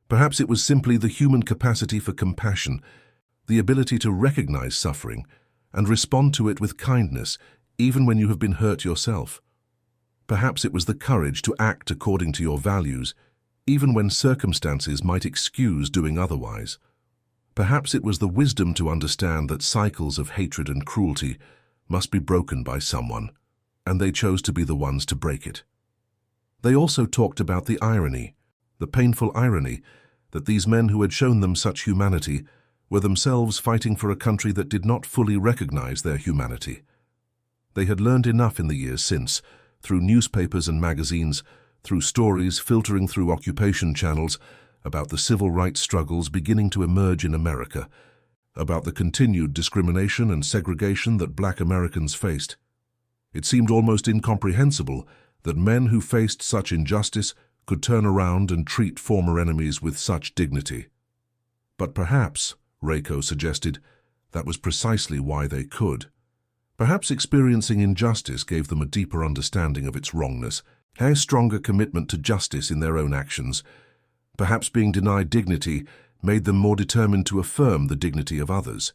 Perhaps it was simply the human capacity for compassion, the ability to recognize suffering and respond to it with kindness, even when you have been hurt yourself. Perhaps it was the courage to act according to your values, even when circumstances might excuse doing otherwise. Perhaps it was the wisdom to understand that cycles of hatred and cruelty must be broken by someone, and they chose to be the ones to break it. They also talked about the irony, the painful irony, that these men who had shown them such humanity were themselves fighting for a country that did not fully recognize their humanity. They had learned enough in the years since, through newspapers and magazines, through stories filtering through occupation channels, about the civil rights struggles beginning to emerge in America, about the continued discrimination and segregation that Black Americans faced. It seemed almost incomprehensible that men who faced such injustice could turn around and treat former enemies with such dignity. But perhaps, Reiko suggested, that was precisely why they could. Perhaps experiencing injustice gave them a deeper understanding of its wrongness, a stronger commitment to justice in their own actions. Perhaps being denied dignity made them more determined to affirm the dignity of others.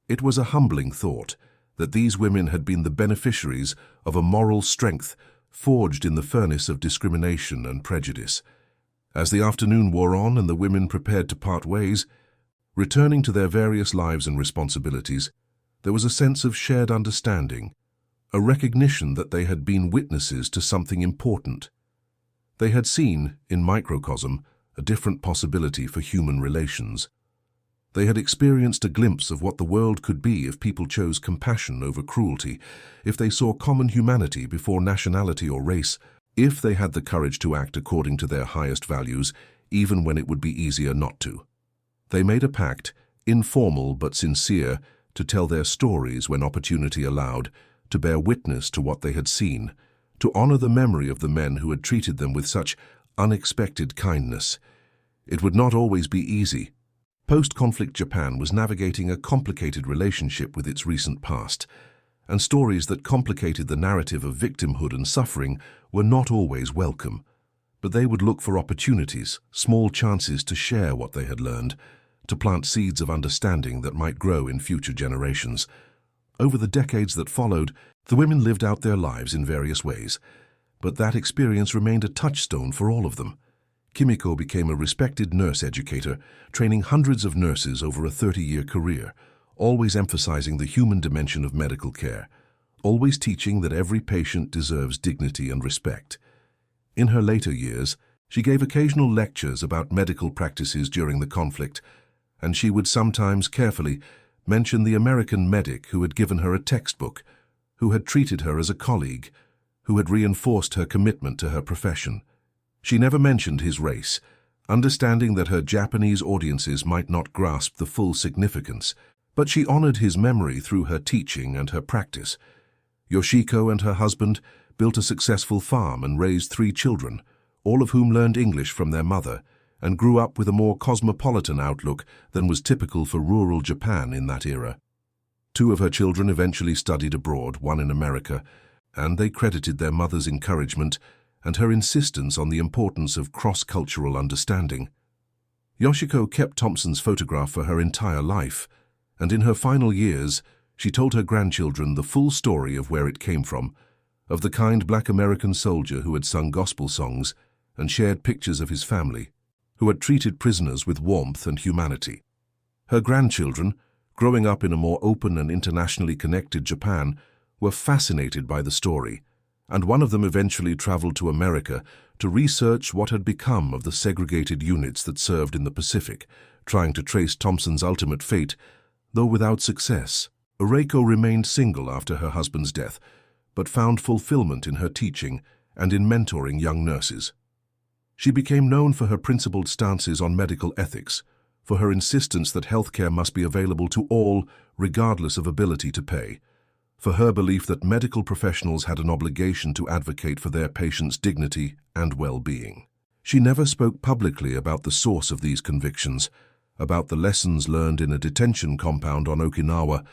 It was a humbling thought that these women had been the beneficiaries of a moral strength forged in the furnace of discrimination and prejudice. As the afternoon wore on and the women prepared to part ways, returning to their various lives and responsibilities, there was a sense of shared understanding, a recognition that they had been witnesses to something important. They had seen, in microcosm, a different possibility for human relations. They had experienced a glimpse of what the world could be if people chose compassion over cruelty, if they saw common humanity before nationality or race, if they had the courage to act according to their highest values, even when it would be easier not to. They made a pact, informal but sincere, to tell their stories when opportunity allowed, to bear witness to what they had seen, to honor the memory of the men who had treated them with such unexpected kindness. It would not always be easy. Post-conflict Japan was navigating a complicated relationship with its recent past, and stories that complicated the narrative of victimhood and suffering were not always welcome. But they would look for opportunities, small chances to share what they had learned, to plant seeds of understanding that might grow in future generations. Over the decades that followed, the women lived out their lives in various ways, but that experience remained a touchstone for all of them. Kimiko became a respected nurse educator, training hundreds of nurses over a 30-year career, always emphasizing the human dimension of medical care, always teaching that every patient deserves dignity and respect. In her later years, she gave occasional lectures about medical practices during the conflict, and she would sometimes carefully mention the American medic who had given her a textbook, who had treated her as a colleague, who had reinforced her commitment to her profession. She never mentioned his race, understanding that her Japanese audiences might not grasp the full significance, but she honored his memory through her teaching and her practice. Yoshiko and her husband built a successful farm and raised 3 children, all of whom learned English from their mother, and grew up with a more cosmopolitan outlook than was typical for rural Japan in that era. 2 of her children eventually studied abroad, one in America, and they credited their mother's encouragement and her insistence on the importance of cross-cultural understanding. Yoshiko kept Thompson's photograph for her entire life, and in her final years, she told her grandchildren the full story of where it came from, of the kind Black American soldier who had sung gospel songs and shared pictures of his family, who had treated prisoners with warmth and humanity. Her grandchildren, growing up in a more open and internationally connected Japan, were fascinated by the story, and one of them eventually traveled to America to research what had become of the segregated units that served in the Pacific, trying to trace Thompson's ultimate fate, though without success. Reiko remained single after her husband's death, but found fulfillment in her teaching and in mentoring young nurses. She became known for her principled stances on medical ethics, for her insistence that healthcare must be available to all, regardless of ability to pay, for her belief that medical professionals had an obligation to advocate for their patients' dignity and well-being. She never spoke publicly about the source of these convictions, about the lessons learned in a detention compound on Okinawa,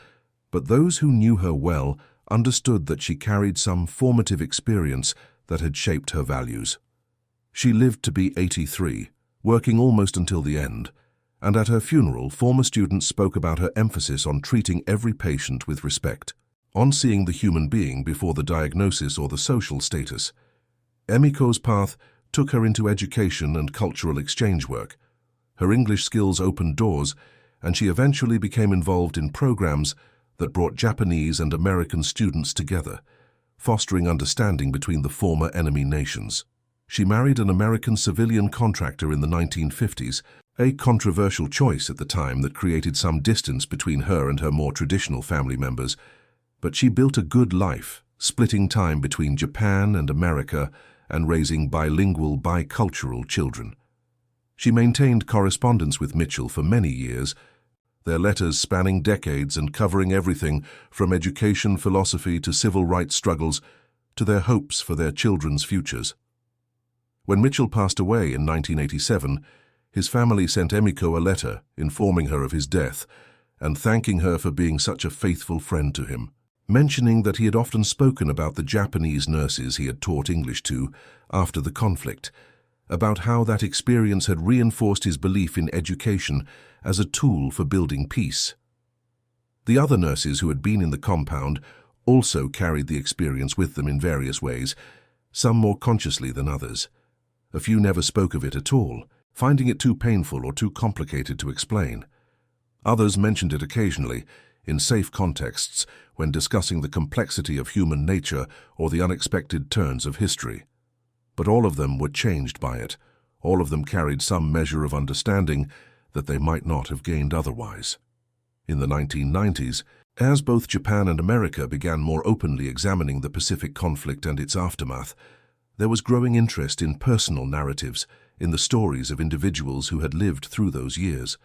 but those who knew her well understood that she carried some formative experience that had shaped her values. She lived to be 83, working almost until the end, and at her funeral, former students spoke about her emphasis on treating every patient with respect, on seeing the human being before the diagnosis or the social status. Emiko's path took her into education and cultural exchange work. Her English skills opened doors, and she eventually became involved in programs that brought Japanese and American students together, fostering understanding between the former enemy nations. She married an American civilian contractor in the 1950s, a controversial choice at the time that created some distance between her and her more traditional family members, but she built a good life, splitting time between Japan and America and raising bilingual, bicultural children. She maintained correspondence with Mitchell for many years, their letters spanning decades and covering everything from education, philosophy to civil rights struggles to their hopes for their children's futures. When Mitchell passed away in 1987, his family sent Emiko a letter informing her of his death and thanking her for being such a faithful friend to him, mentioning that he had often spoken about the Japanese nurses he had taught English to after the conflict, about how that experience had reinforced his belief in education as a tool for building peace. The other nurses who had been in the compound also carried the experience with them in various ways, some more consciously than others. A few never spoke of it at all, finding it too painful or too complicated to explain. Others mentioned it occasionally, in safe contexts, when discussing the complexity of human nature or the unexpected turns of history. But all of them were changed by it. All of them carried some measure of understanding that they might not have gained otherwise. In the 1990s, as both Japan and America began more openly examining the Pacific conflict and its aftermath, there was growing interest in personal narratives, in the stories of individuals who had lived through those years.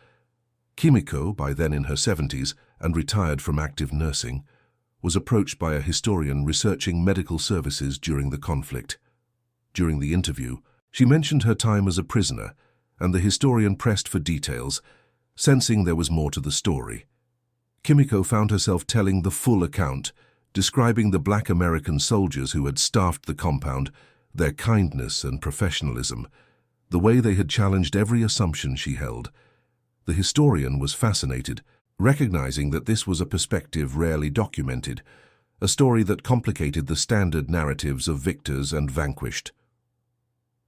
Kimiko, by then in her 70s and retired from active nursing, was approached by a historian researching medical services during the conflict. During the interview, she mentioned her time as a prisoner, and the historian pressed for details, sensing there was more to the story. Kimiko found herself telling the full account, describing the Black American soldiers who had staffed the compound, their kindness and professionalism, the way they had challenged every assumption she held. The historian was fascinated, recognizing that this was a perspective rarely documented, a story that complicated the standard narratives of victors and vanquished.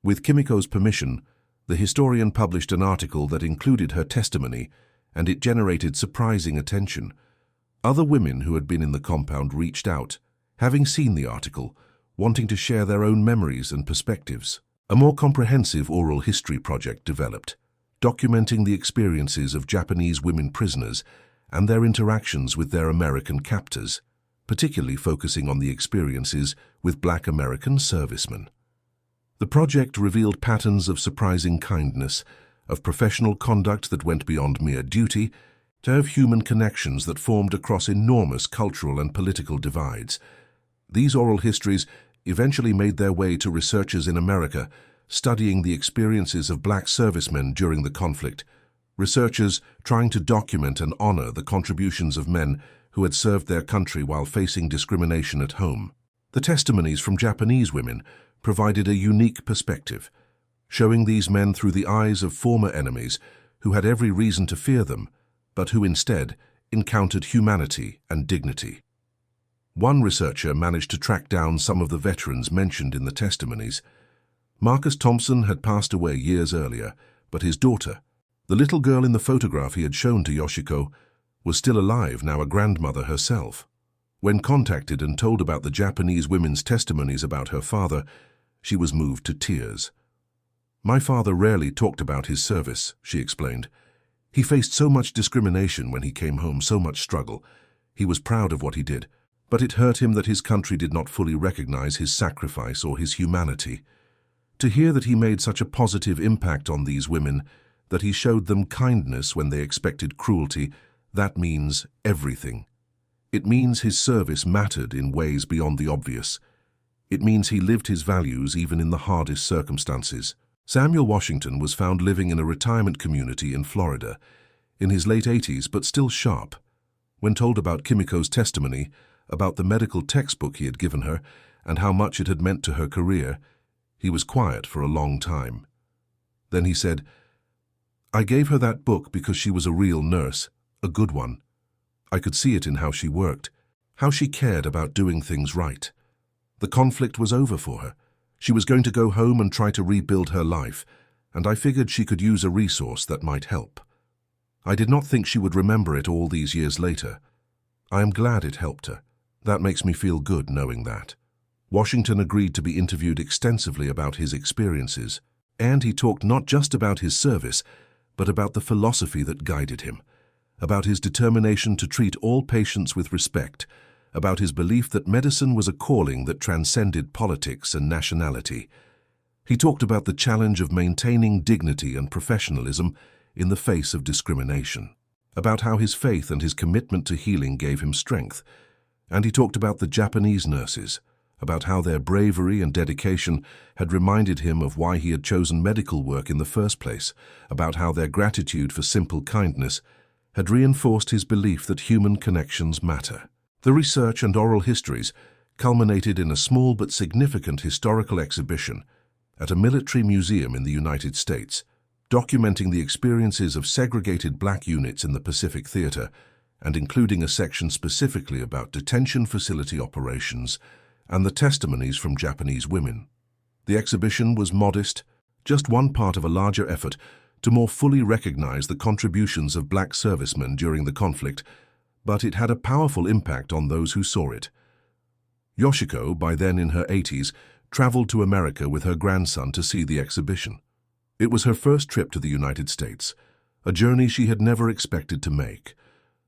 With Kimiko's permission, the historian published an article that included her testimony, and it generated surprising attention. Other women who had been in the compound reached out, having seen the article, wanting to share their own memories and perspectives. A more comprehensive oral history project developed, documenting the experiences of Japanese women prisoners and their interactions with their American captors, particularly focusing on the experiences with Black American servicemen. The project revealed patterns of surprising kindness, of professional conduct that went beyond mere duty, to of human connections that formed across enormous cultural and political divides. These oral histories eventually made their way to researchers in America, studying the experiences of Black servicemen during the conflict, researchers trying to document and honor the contributions of men who had served their country while facing discrimination at home. The testimonies from Japanese women provided a unique perspective, showing these men through the eyes of former enemies who had every reason to fear them, but who instead encountered humanity and dignity. One researcher managed to track down some of the veterans mentioned in the testimonies. Marcus Thompson had passed away years earlier, but his daughter, the little girl in the photograph he had shown to Yoshiko, was still alive, now a grandmother herself. When contacted and told about the Japanese women's testimonies about her father, she was moved to tears. "My father rarely talked about his service," she explained. He faced so much discrimination when he came home, so much struggle. He was proud of what he did, but it hurt him that his country did not fully recognize his sacrifice or his humanity. To hear that he made such a positive impact on these women, that he showed them kindness when they expected cruelty, that means everything. It means his service mattered in ways beyond the obvious. It means he lived his values even in the hardest circumstances. Samuel Washington was found living in a retirement community in Florida, in his late 80s but still sharp. When told about Kimiko's testimony, about the medical textbook he had given her, and how much it had meant to her career, he was quiet for a long time. Then he said, "I gave her that book because she was a real nurse, a good one. I could see it in how she worked, how she cared about doing things right. The conflict was over for her. She was going to go home and try to rebuild her life, and I figured she could use a resource that might help. I did not think she would remember it all these years later. I am glad it helped her. That makes me feel good knowing that." Washington agreed to be interviewed extensively about his experiences, and he talked not just about his service, but about the philosophy that guided him, about his determination to treat all patients with respect, about his belief that medicine was a calling that transcended politics and nationality. He talked about the challenge of maintaining dignity and professionalism in the face of discrimination, about how his faith and his commitment to healing gave him strength, and he talked about the Japanese nurses, about how their bravery and dedication had reminded him of why he had chosen medical work in the first place, about how their gratitude for simple kindness had reinforced his belief that human connections matter. The research and oral histories culminated in a small but significant historical exhibition at a military museum in the United States, documenting the experiences of segregated black units in the Pacific Theater and including a section specifically about detention facility operations and the testimonies from Japanese women. The exhibition was modest, just one part of a larger effort to more fully recognize the contributions of black servicemen during the conflict, but it had a powerful impact on those who saw it. Yoshiko, by then in her 80s, traveled to America with her grandson to see the exhibition. It was her first trip to the United States, a journey she had never expected to make.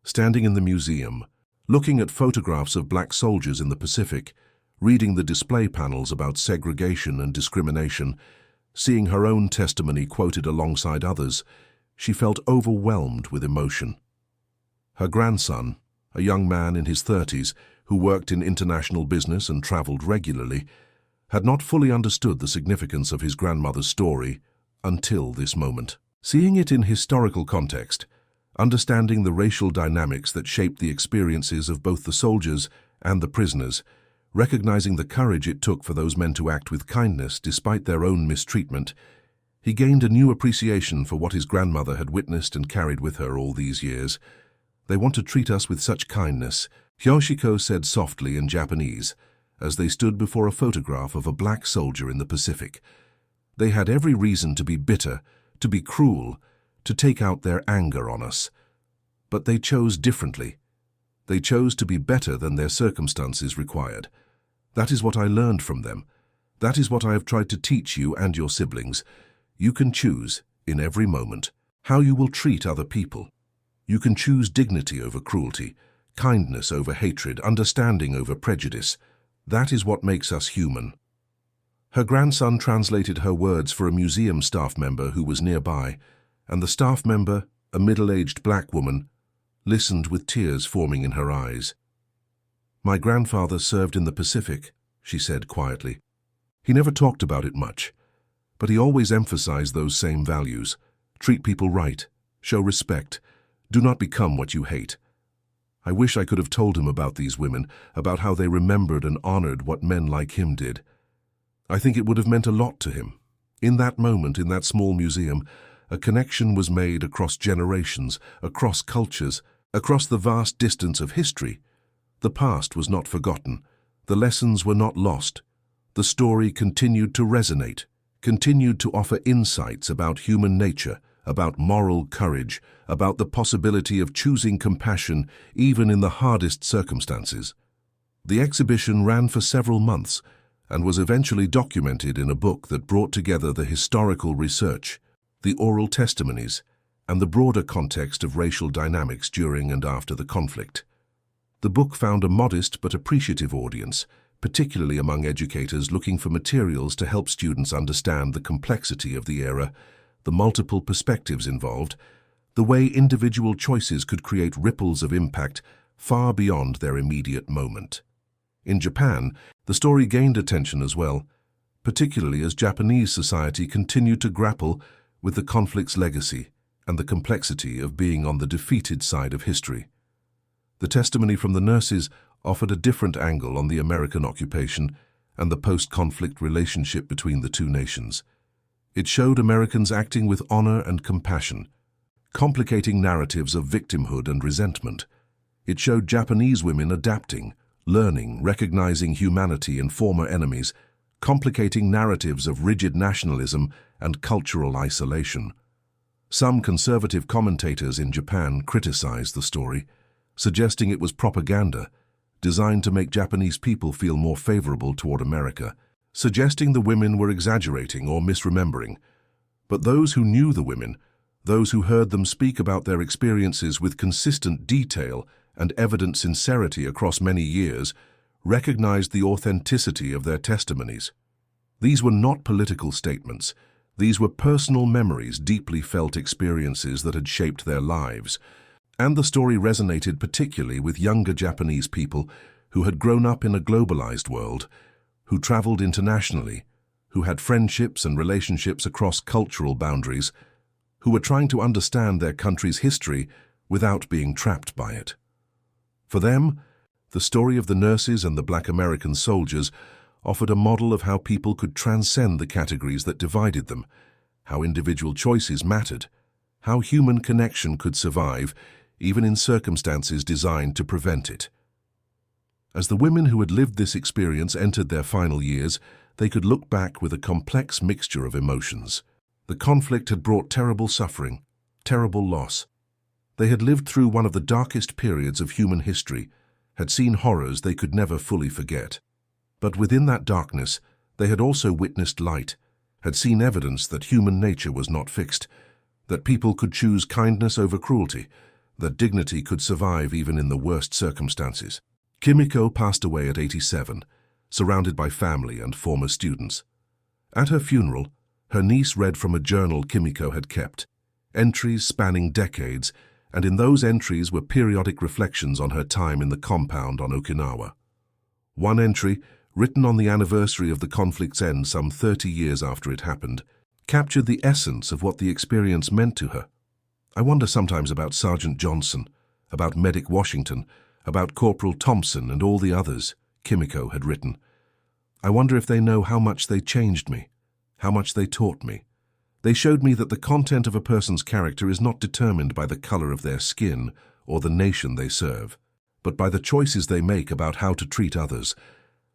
Standing in the museum, looking at photographs of black soldiers in the Pacific, reading the display panels about segregation and discrimination, seeing her own testimony quoted alongside others, she felt overwhelmed with emotion. Her grandson, a young man in his 30s who worked in international business and traveled regularly, had not fully understood the significance of his grandmother's story until this moment. Seeing it in historical context, understanding the racial dynamics that shaped the experiences of both the soldiers and the prisoners, recognizing the courage it took for those men to act with kindness despite their own mistreatment, he gained a new appreciation for what his grandmother had witnessed and carried with her all these years. "They want to treat us with such kindness," Yoshiko said softly in Japanese, as they stood before a photograph of a black soldier in the Pacific. "They had every reason to be bitter, to be cruel, to take out their anger on us. But they chose differently. They chose to be better than their circumstances required. That is what I learned from them. That is what I have tried to teach you and your siblings. You can choose, in every moment, how you will treat other people. You can choose dignity over cruelty, kindness over hatred, understanding over prejudice. That is what makes us human." Her grandson translated her words for a museum staff member who was nearby, and the staff member, a middle-aged black woman, listened with tears forming in her eyes. "My grandfather served in the Pacific," she said quietly. "He never talked about it much, but he always emphasized those same values. Treat people right, show respect, do not become what you hate. I wish I could have told him about these women, about how they remembered and honored what men like him did. I think it would have meant a lot to him. In that moment, in that small museum, a connection was made across generations, across cultures, across the vast distance of history. The past was not forgotten. The lessons were not lost. The story continued to resonate, continued to offer insights about human nature, about moral courage, about the possibility of choosing compassion even in the hardest circumstances. The exhibition ran for several months and was eventually documented in a book that brought together the historical research, the oral testimonies, and the broader context of racial dynamics during and after the conflict. The book found a modest but appreciative audience, particularly among educators looking for materials to help students understand the complexity of the era, the multiple perspectives involved, the way individual choices could create ripples of impact far beyond their immediate moment. In Japan, the story gained attention as well, particularly as Japanese society continued to grapple with the conflict's legacy and the complexity of being on the defeated side of history. The testimony from the nurses offered a different angle on the American occupation and the post-conflict relationship between the two nations. It showed Americans acting with honor and compassion, complicating narratives of victimhood and resentment. It showed Japanese women adapting, learning, recognizing humanity in former enemies, complicating narratives of rigid nationalism and cultural isolation. Some conservative commentators in Japan criticized the story, suggesting it was propaganda designed to make Japanese people feel more favorable toward America, suggesting the women were exaggerating or misremembering. But those who knew the women, those who heard them speak about their experiences with consistent detail and evident sincerity across many years, recognized the authenticity of their testimonies. These were not political statements. These were personal memories, deeply felt experiences that had shaped their lives. And the story resonated particularly with younger Japanese people who had grown up in a globalized world, who traveled internationally, who had friendships and relationships across cultural boundaries, who were trying to understand their country's history without being trapped by it. For them, the story of the nurses and the Black American soldiers offered a model of how people could transcend the categories that divided them, how individual choices mattered, how human connection could survive even in circumstances designed to prevent it. As the women who had lived this experience entered their final years, they could look back with a complex mixture of emotions. The conflict had brought terrible suffering, terrible loss. They had lived through one of the darkest periods of human history, had seen horrors they could never fully forget. But within that darkness, they had also witnessed light, had seen evidence that human nature was not fixed, that people could choose kindness over cruelty, that dignity could survive even in the worst circumstances. Kimiko passed away at 87, surrounded by family and former students. At her funeral, her niece read from a journal Kimiko had kept, entries spanning decades, and in those entries were periodic reflections on her time in the compound on Okinawa. One entry, written on the anniversary of the conflict's end some 30 years after it happened, captured the essence of what the experience meant to her. I wonder sometimes about Sergeant Johnson, about Medic Washington, about Corporal Thompson and all the others, Kimiko had written. I wonder if they know how much they changed me, how much they taught me. They showed me that the content of a person's character is not determined by the color of their skin or the nation they serve, but by the choices they make about how to treat others.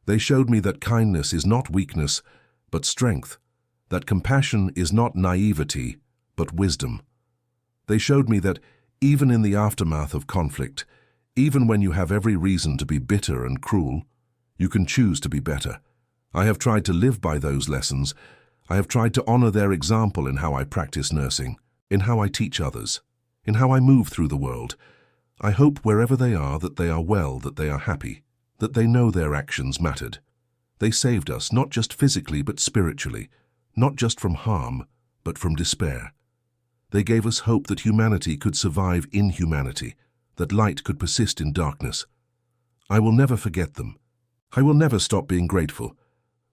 They showed me that kindness is not weakness, but strength, that compassion is not naivety, but wisdom. They showed me that even in the aftermath of conflict, even when you have every reason to be bitter and cruel, you can choose to be better. I have tried to live by those lessons. I have tried to honor their example in how I practice nursing, in how I teach others, in how I move through the world. I hope wherever they are that they are well, that they are happy, that they know their actions mattered. They saved us not just physically but spiritually, not just from harm, but from despair. They gave us hope that humanity could survive inhumanity, that light could persist in darkness. I will never forget them. I will never stop being grateful.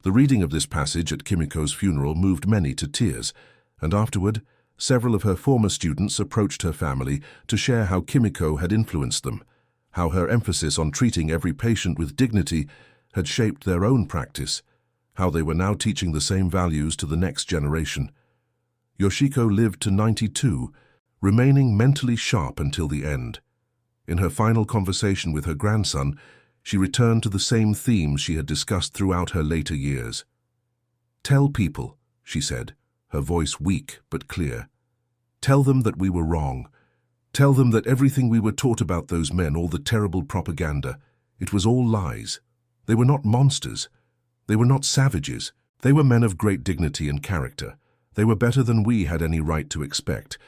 The reading of this passage at Kimiko's funeral moved many to tears, and afterward, several of her former students approached her family to share how Kimiko had influenced them, how her emphasis on treating every patient with dignity had shaped their own practice, how they were now teaching the same values to the next generation. Yoshiko lived to 92, remaining mentally sharp until the end. In her final conversation with her grandson, she returned to the same themes she had discussed throughout her later years. "Tell people," she said, her voice weak but clear. "Tell them that we were wrong. Tell them that everything we were taught about those men, all the terrible propaganda, it was all lies. They were not monsters. They were not savages. They were men of great dignity and character. They were better than we had any right to expect.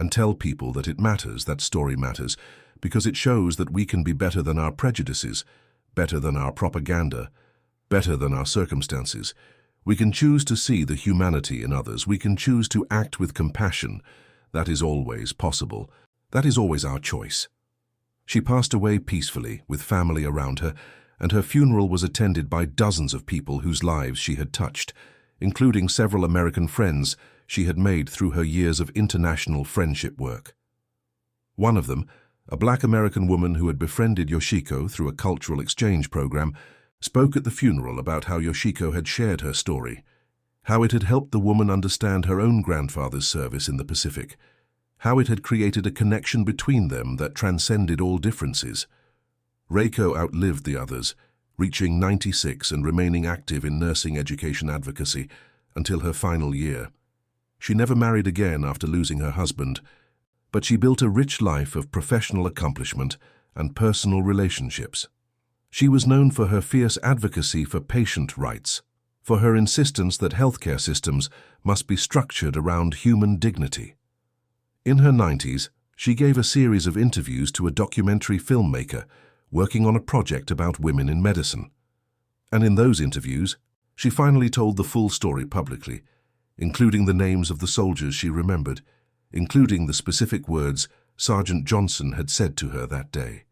and tell people that it matters, that story matters, because it shows that we can be better than our prejudices, better than our propaganda, better than our circumstances. We can choose to see the humanity in others. We can choose to act with compassion. That is always possible. That is always our choice. She passed away peacefully, with family around her, and her funeral was attended by dozens of people whose lives she had touched, including several American friends she had made through her years of international friendship work. One of them, a Black American woman who had befriended Yoshiko through a cultural exchange program, spoke at the funeral about how Yoshiko had shared her story, how it had helped the woman understand her own grandfather's service in the Pacific, how it had created a connection between them that transcended all differences. Reiko outlived the others, reaching 96 and remaining active in nursing education advocacy until her final year. She never married again after losing her husband, but she built a rich life of professional accomplishment and personal relationships. She was known for her fierce advocacy for patient rights, for her insistence that healthcare systems must be structured around human dignity. In her 90s, she gave a series of interviews to a documentary filmmaker working on a project about women in medicine. And in those interviews, she finally told the full story publicly, including the names of the soldiers she remembered, including the specific words Sergeant Johnson had said to her that day.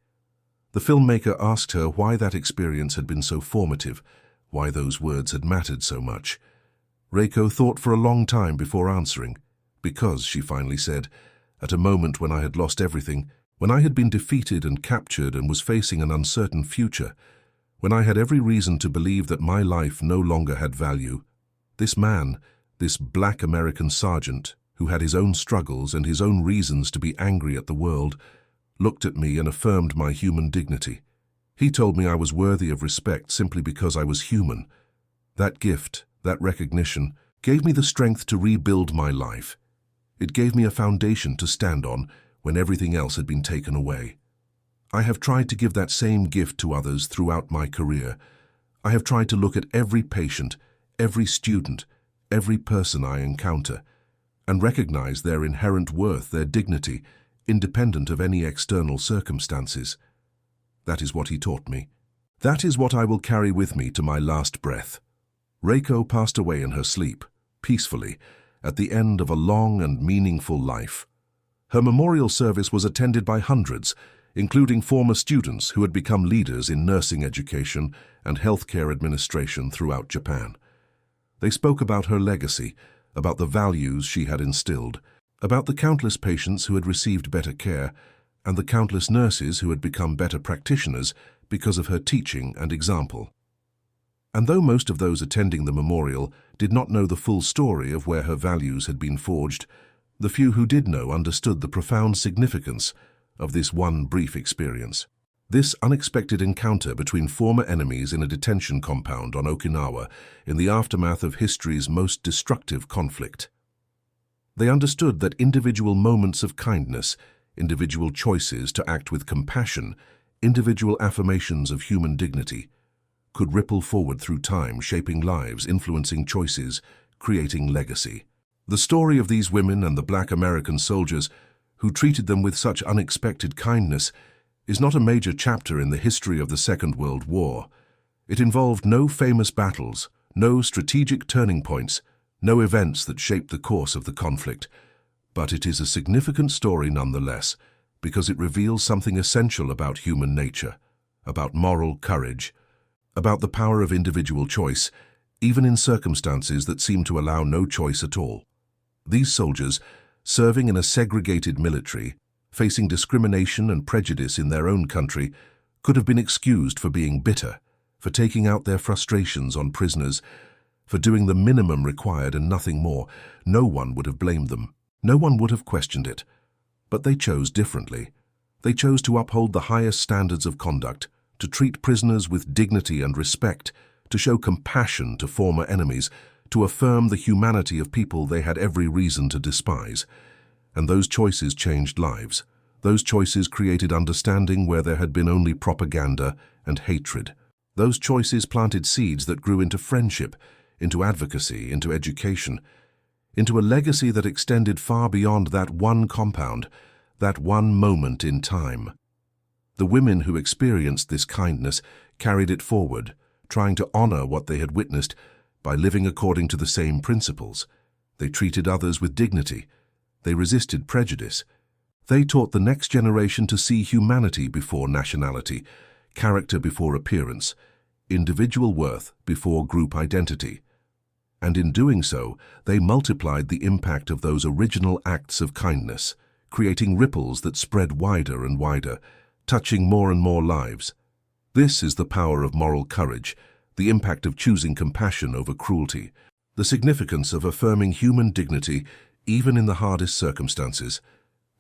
The filmmaker asked her why that experience had been so formative, why those words had mattered so much. Reiko thought for a long time before answering, because, she finally said, at a moment when I had lost everything, when I had been defeated and captured and was facing an uncertain future, when I had every reason to believe that my life no longer had value, this man, this Black American sergeant, who had his own struggles and his own reasons to be angry at the world, looked at me and affirmed my human dignity. He told me I was worthy of respect simply because I was human. That gift, that recognition, gave me the strength to rebuild my life. It gave me a foundation to stand on when everything else had been taken away. I have tried to give that same gift to others throughout my career. I have tried to look at every patient, every student, every person I encounter, and recognize their inherent worth, their dignity, independent of any external circumstances. That is what he taught me. That is what I will carry with me to my last breath. Reiko passed away in her sleep, peacefully, at the end of a long and meaningful life. Her memorial service was attended by hundreds, including former students who had become leaders in nursing education and healthcare administration throughout Japan. They spoke about her legacy, about the values she had instilled, about the countless patients who had received better care, and the countless nurses who had become better practitioners because of her teaching and example. And though most of those attending the memorial did not know the full story of where her values had been forged, the few who did know understood the profound significance of this one brief experience. This unexpected encounter between former enemies in a detention compound on Okinawa in the aftermath of history's most destructive conflict. They understood that individual moments of kindness, individual choices to act with compassion, individual affirmations of human dignity, could ripple forward through time, shaping lives, influencing choices, creating legacy. The story of these women and the Black American soldiers who treated them with such unexpected kindness is not a major chapter in the history of the Second World War. It involved no famous battles, no strategic turning points, no events that shaped the course of the conflict. But it is a significant story nonetheless, because it reveals something essential about human nature, about moral courage, about the power of individual choice, even in circumstances that seem to allow no choice at all. These soldiers, serving in a segregated military, facing discrimination and prejudice in their own country, could have been excused for being bitter, for taking out their frustrations on prisoners, for doing the minimum required and nothing more. No one would have blamed them. No one would have questioned it. But they chose differently. They chose to uphold the highest standards of conduct, to treat prisoners with dignity and respect, to show compassion to former enemies, to affirm the humanity of people they had every reason to despise. And those choices changed lives. Those choices created understanding where there had been only propaganda and hatred. Those choices planted seeds that grew into friendship, into advocacy, into education. into a legacy that extended far beyond that one compound, that one moment in time. The women who experienced this kindness carried it forward, trying to honor what they had witnessed by living according to the same principles. They treated others with dignity. They resisted prejudice. They taught the next generation to see humanity before nationality, character before appearance, individual worth before group identity. And in doing so, they multiplied the impact of those original acts of kindness, creating ripples that spread wider and wider, touching more and more lives. This is the power of moral courage, the impact of choosing compassion over cruelty, the significance of affirming human dignity even in the hardest circumstances.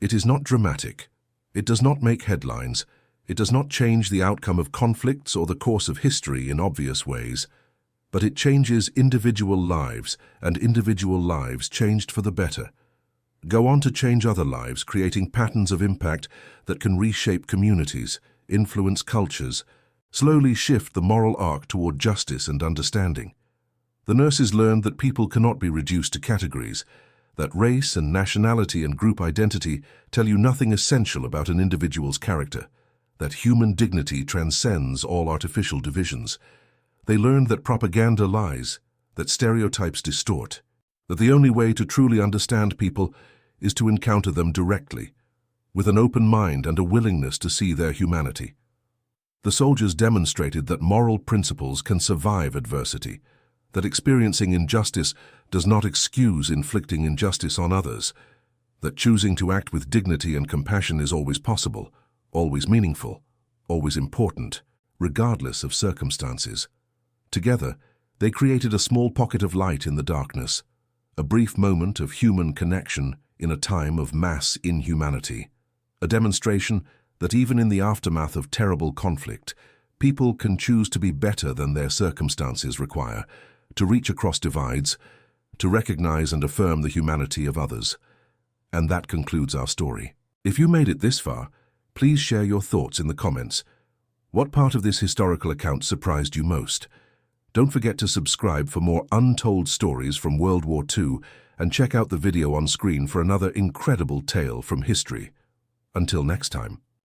It is not dramatic. It does not make headlines. It does not change the outcome of conflicts or the course of history in obvious ways. But it changes individual lives, and individual lives changed for the better. Go on to change other lives, creating patterns of impact that can reshape communities, influence cultures, slowly shift the moral arc toward justice and understanding. The nurses learned that people cannot be reduced to categories, that race and nationality and group identity tell you nothing essential about an individual's character, that human dignity transcends all artificial divisions. They learned that propaganda lies, that stereotypes distort, that the only way to truly understand people is to encounter them directly, with an open mind and a willingness to see their humanity. The soldiers demonstrated that moral principles can survive adversity, that experiencing injustice does not excuse inflicting injustice on others, that choosing to act with dignity and compassion is always possible, always meaningful, always important, regardless of circumstances. Together, they created a small pocket of light in the darkness, a brief moment of human connection in a time of mass inhumanity, a demonstration that even in the aftermath of terrible conflict, people can choose to be better than their circumstances require, to reach across divides, to recognize and affirm the humanity of others. And that concludes our story. If you made it this far, please share your thoughts in the comments. What part of this historical account surprised you most? Don't forget to subscribe for more untold stories from World War II and check out the video on screen for another incredible tale from history. Until next time.